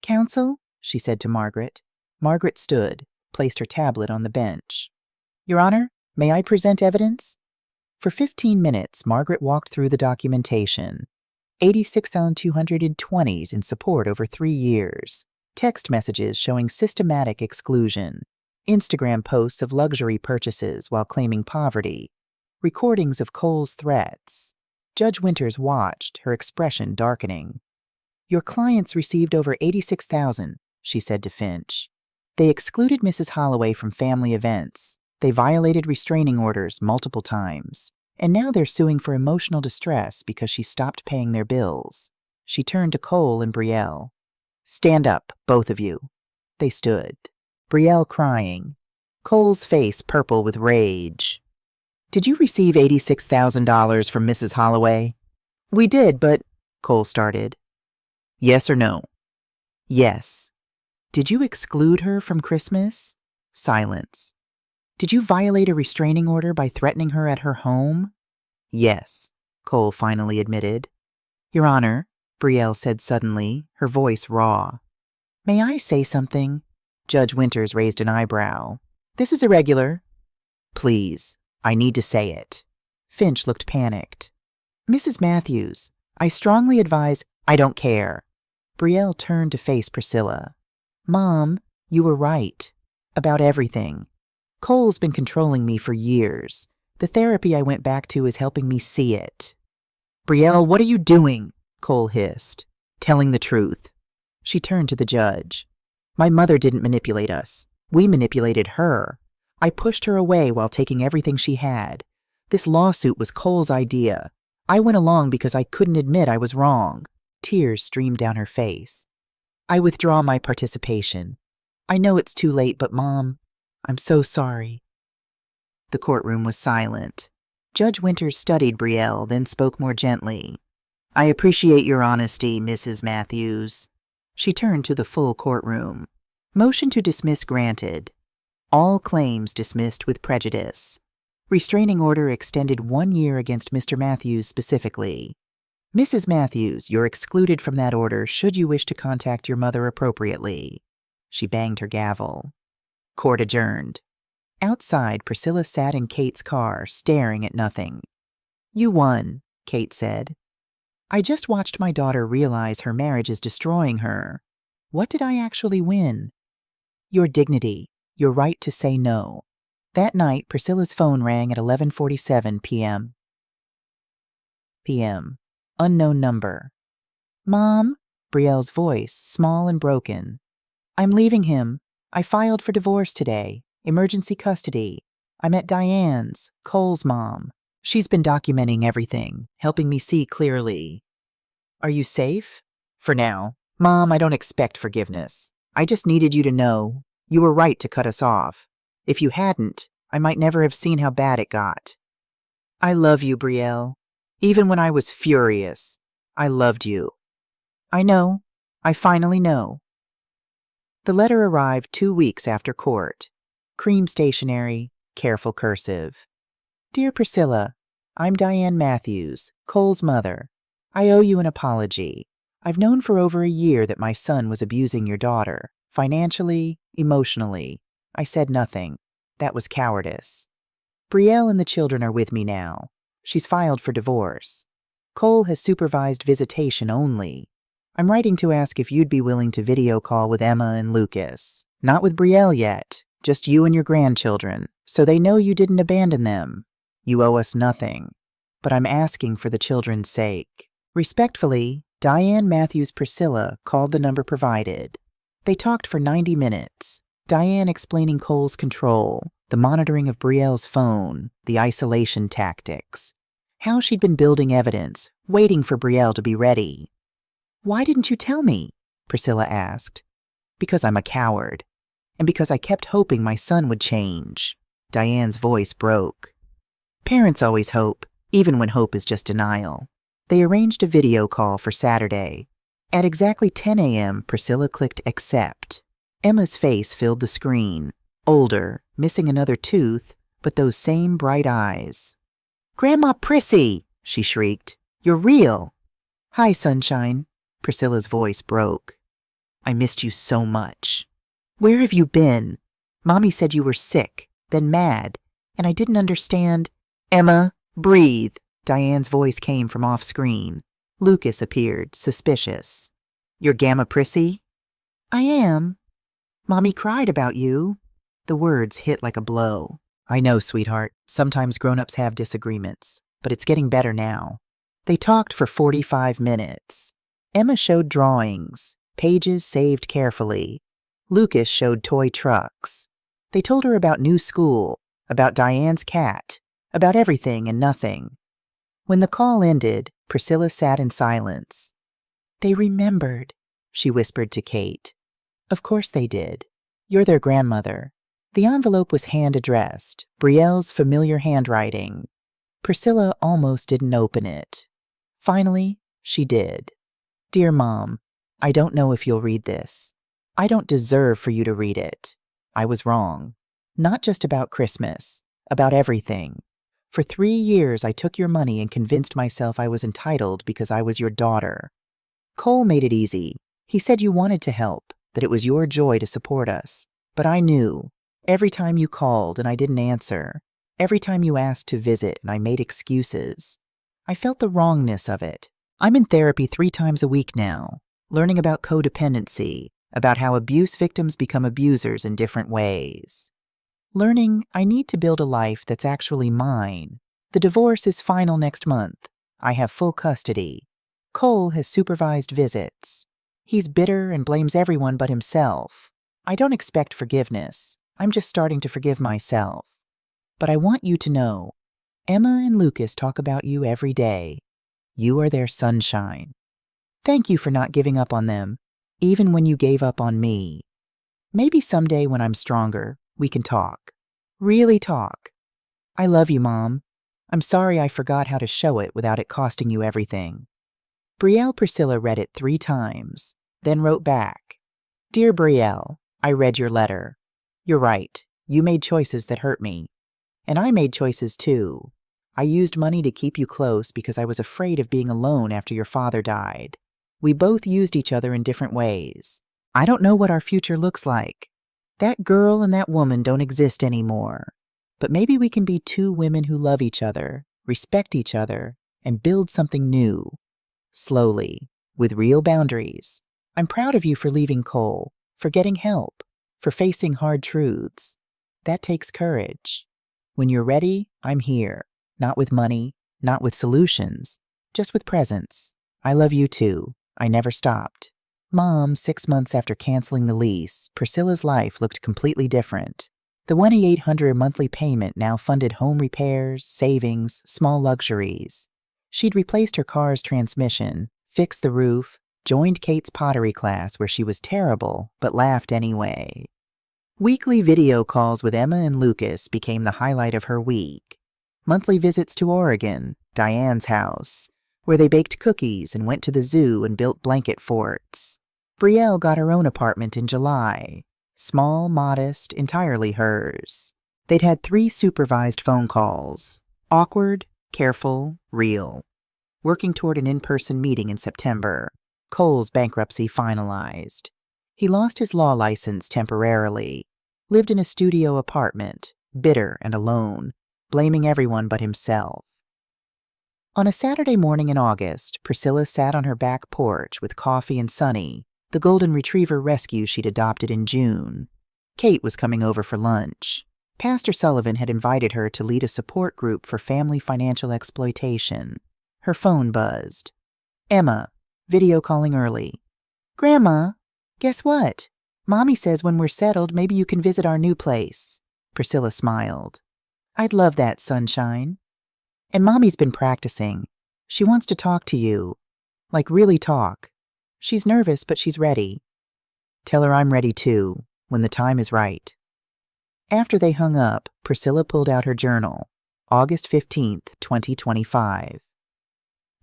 Counsel, she said to Margaret. Margaret stood, placed her tablet on the bench. Your Honor, may I present evidence? For 15 minutes, Margaret walked through the documentation. 86,220s in support over 3 years. Text messages showing systematic exclusion. Instagram posts of luxury purchases while claiming poverty. Recordings of Cole's threats. Judge Winters watched, her expression darkening. Your clients received over $86,000, she said to Finch. They excluded Mrs. Holloway from family events. They violated restraining orders multiple times. And now they're suing for emotional distress because she stopped paying their bills. She turned to Cole and Brielle. Stand up, both of you. They stood. Brielle crying. Cole's face purple with rage. Did you receive $86,000 from Mrs. Holloway? We did, but... Cole started. Yes or no? Yes. Did you exclude her from Christmas? Silence. Did you violate a restraining order by threatening her at her home? Yes, Cole finally admitted. Your Honor, Brielle said suddenly, her voice raw. May I say something? Judge Winters raised an eyebrow. This is irregular. Please, I need to say it. Finch looked panicked. Mrs. Matthews, I strongly advise— I don't care. Brielle turned to face Priscilla. Mom, you were right. About everything. Cole's been controlling me for years. The therapy I went back to is helping me see it. Brielle, what are you doing? Cole hissed. Telling the truth. She turned to the judge. My mother didn't manipulate us. We manipulated her. I pushed her away while taking everything she had. This lawsuit was Cole's idea. I went along because I couldn't admit I was wrong. Tears streamed down her face. I withdraw my participation. I know it's too late, but Mom, I'm so sorry. The courtroom was silent. Judge Winters studied Brielle, then spoke more gently. I appreciate your honesty, Mrs. Matthews. She turned to the full courtroom. Motion to dismiss granted. All claims dismissed with prejudice. Restraining order extended 1 year against Mr. Matthews specifically. Mrs. Matthews, you're excluded from that order should you wish to contact your mother appropriately. She banged her gavel. Court adjourned. Outside, Priscilla sat in Kate's car, staring at nothing. You won, Kate said. I just watched my daughter realize her marriage is destroying her. What did I actually win? Your dignity, your right to say no. That night, Priscilla's phone rang at 11:47 p.m. Unknown number. Mom, Brielle's voice, small and broken. I'm leaving him. I filed for divorce today. Emergency custody. I'm at Diane's, Cole's mom. She's been documenting everything, helping me see clearly. Are you safe? For now. Mom, I don't expect forgiveness. I just needed you to know you were right to cut us off. If you hadn't, I might never have seen how bad it got. I love you, Brielle. Even when I was furious, I loved you. I know. I finally know. The letter arrived 2 weeks after court. Cream stationery, careful cursive. Dear Priscilla, I'm Diane Matthews, Cole's mother. I owe you an apology. I've known for over a year that my son was abusing your daughter, financially, emotionally. I said nothing. That was cowardice. Brielle and the children are with me now. She's filed for divorce. Cole has supervised visitation only. I'm writing to ask if you'd be willing to video call with Emma and Lucas. Not with Brielle yet, just you and your grandchildren, so they know you didn't abandon them. You owe us nothing. But I'm asking for the children's sake. Respectfully, Diane Matthews Priscilla called the number provided. They talked for 90 minutes. Diane explaining Cole's control, the monitoring of Brielle's phone, the isolation tactics. How she'd been building evidence, waiting for Brielle to be ready. Why didn't you tell me? Priscilla asked. Because I'm a coward. And because I kept hoping my son would change. Diane's voice broke. Parents always hope, even when hope is just denial. They arranged a video call for Saturday. At exactly 10 a.m., Priscilla clicked accept. Emma's face filled the screen. Older, missing another tooth, but those same bright eyes. Grandma Prissy, she shrieked. You're real. Hi, sunshine. Priscilla's voice broke. I missed you so much. Where have you been? Mommy said you were sick, then mad, and I didn't understand. Emma, breathe. Diane's voice came from off-screen. Lucas appeared, suspicious. You're Gamma Prissy? I am. Mommy cried about you. The words hit like a blow. I know, sweetheart. Sometimes grown-ups have disagreements, but it's getting better now. They talked for 45 minutes. Emma showed drawings, pages saved carefully. Lucas showed toy trucks. They told her about new school, about Diane's cat, about everything and nothing. When the call ended, Priscilla sat in silence. They remembered, she whispered to Kate. Of course they did. You're their grandmother. The envelope was hand-addressed, Brielle's familiar handwriting. Priscilla almost didn't open it. Finally, she did. Dear Mom, I don't know if you'll read this. I don't deserve for you to read it. I was wrong. Not just about Christmas, about everything. For 3 years, I took your money and convinced myself I was entitled because I was your daughter. Cole made it easy. He said you wanted to help, that it was your joy to support us. But I knew, every time you called and I didn't answer, every time you asked to visit and I made excuses, I felt the wrongness of it. I'm in therapy 3 times a week now, learning about codependency, about how abuse victims become abusers in different ways. Learning I need to build a life that's actually mine. The divorce is final next month. I have full custody. Cole has supervised visits. He's bitter and blames everyone but himself. I don't expect forgiveness. I'm just starting to forgive myself. But I want you to know, Emma and Lucas talk about you every day. You are their sunshine. Thank you for not giving up on them, even when you gave up on me. Maybe someday when I'm stronger, we can talk. Really talk. I love you, Mom. I'm sorry I forgot how to show it without it costing you everything. Brielle Priscilla read it 3 times, then wrote back. Dear Brielle, I read your letter. You're right. You made choices that hurt me. And I made choices too. I used money to keep you close because I was afraid of being alone after your father died. We both used each other in different ways. I don't know what our future looks like. That girl and that woman don't exist anymore. But maybe we can be 2 women who love each other, respect each other, and build something new. Slowly, with real boundaries. I'm proud of you for leaving Cole, for getting help, for facing hard truths. That takes courage. When you're ready, I'm here. Not with money, not with solutions, just with presence. I love you too. I never stopped. Mom, 6 months after canceling the lease, Priscilla's life looked completely different. The $2,800 monthly payment now funded home repairs, savings, small luxuries. She'd replaced her car's transmission, fixed the roof, joined Kate's pottery class where she was terrible but laughed anyway. Weekly video calls with Emma and Lucas became the highlight of her week. Monthly visits to Oregon, Diane's house, where they baked cookies and went to the zoo and built blanket forts. Brielle got her own apartment in July. Small, modest, entirely hers. They'd had 3 supervised phone calls. Awkward, careful, real. Working toward an in-person meeting in September. Cole's bankruptcy finalized. He lost his law license temporarily. Lived in a studio apartment, bitter and alone, blaming everyone but himself. On a Saturday morning in August, Priscilla sat on her back porch with Coffee and Sunny, the golden retriever rescue she'd adopted in June. Kate was coming over for lunch. Pastor Sullivan had invited her to lead a support group for family financial exploitation. Her phone buzzed. Emma, video calling early. Grandma, guess what? Mommy says when we're settled, maybe you can visit our new place. Priscilla smiled. I'd love that, sunshine. And Mommy's been practicing. She wants to talk to you. Like really talk. She's nervous, but she's ready. Tell her I'm ready too, when the time is right. After they hung up, Priscilla pulled out her journal. August 15th, 2025.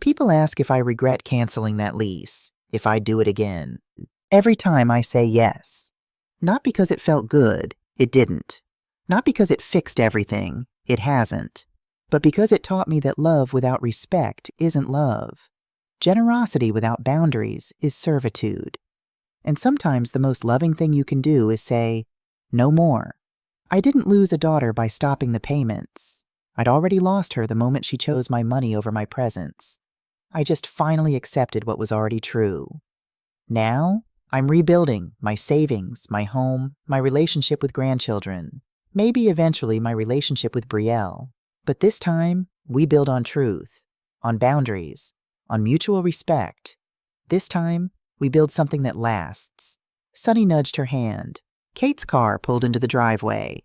People ask if I regret canceling that lease, if I'd do it again. Every time I say yes. Not because it felt good, it didn't. Not because it fixed everything, it hasn't. But because it taught me that love without respect isn't love. Generosity without boundaries is servitude. And sometimes the most loving thing you can do is say, no more. I didn't lose a daughter by stopping the payments. I'd already lost her the moment she chose my money over my presence. I just finally accepted what was already true. Now, I'm rebuilding my savings, my home, my relationship with grandchildren, maybe eventually my relationship with Brielle. But this time, we build on truth, on boundaries, on mutual respect. This time, we build something that lasts. Sunny nudged her hand. Kate's car pulled into the driveway.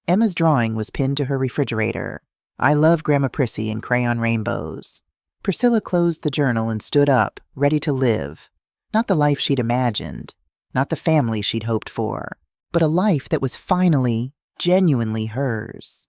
Emma's drawing was pinned to her refrigerator. I love Grandma Prissy and crayon rainbows. Priscilla closed the journal and stood up, ready to live. Not the life she'd imagined, not the family she'd hoped for, but a life that was finally, genuinely hers.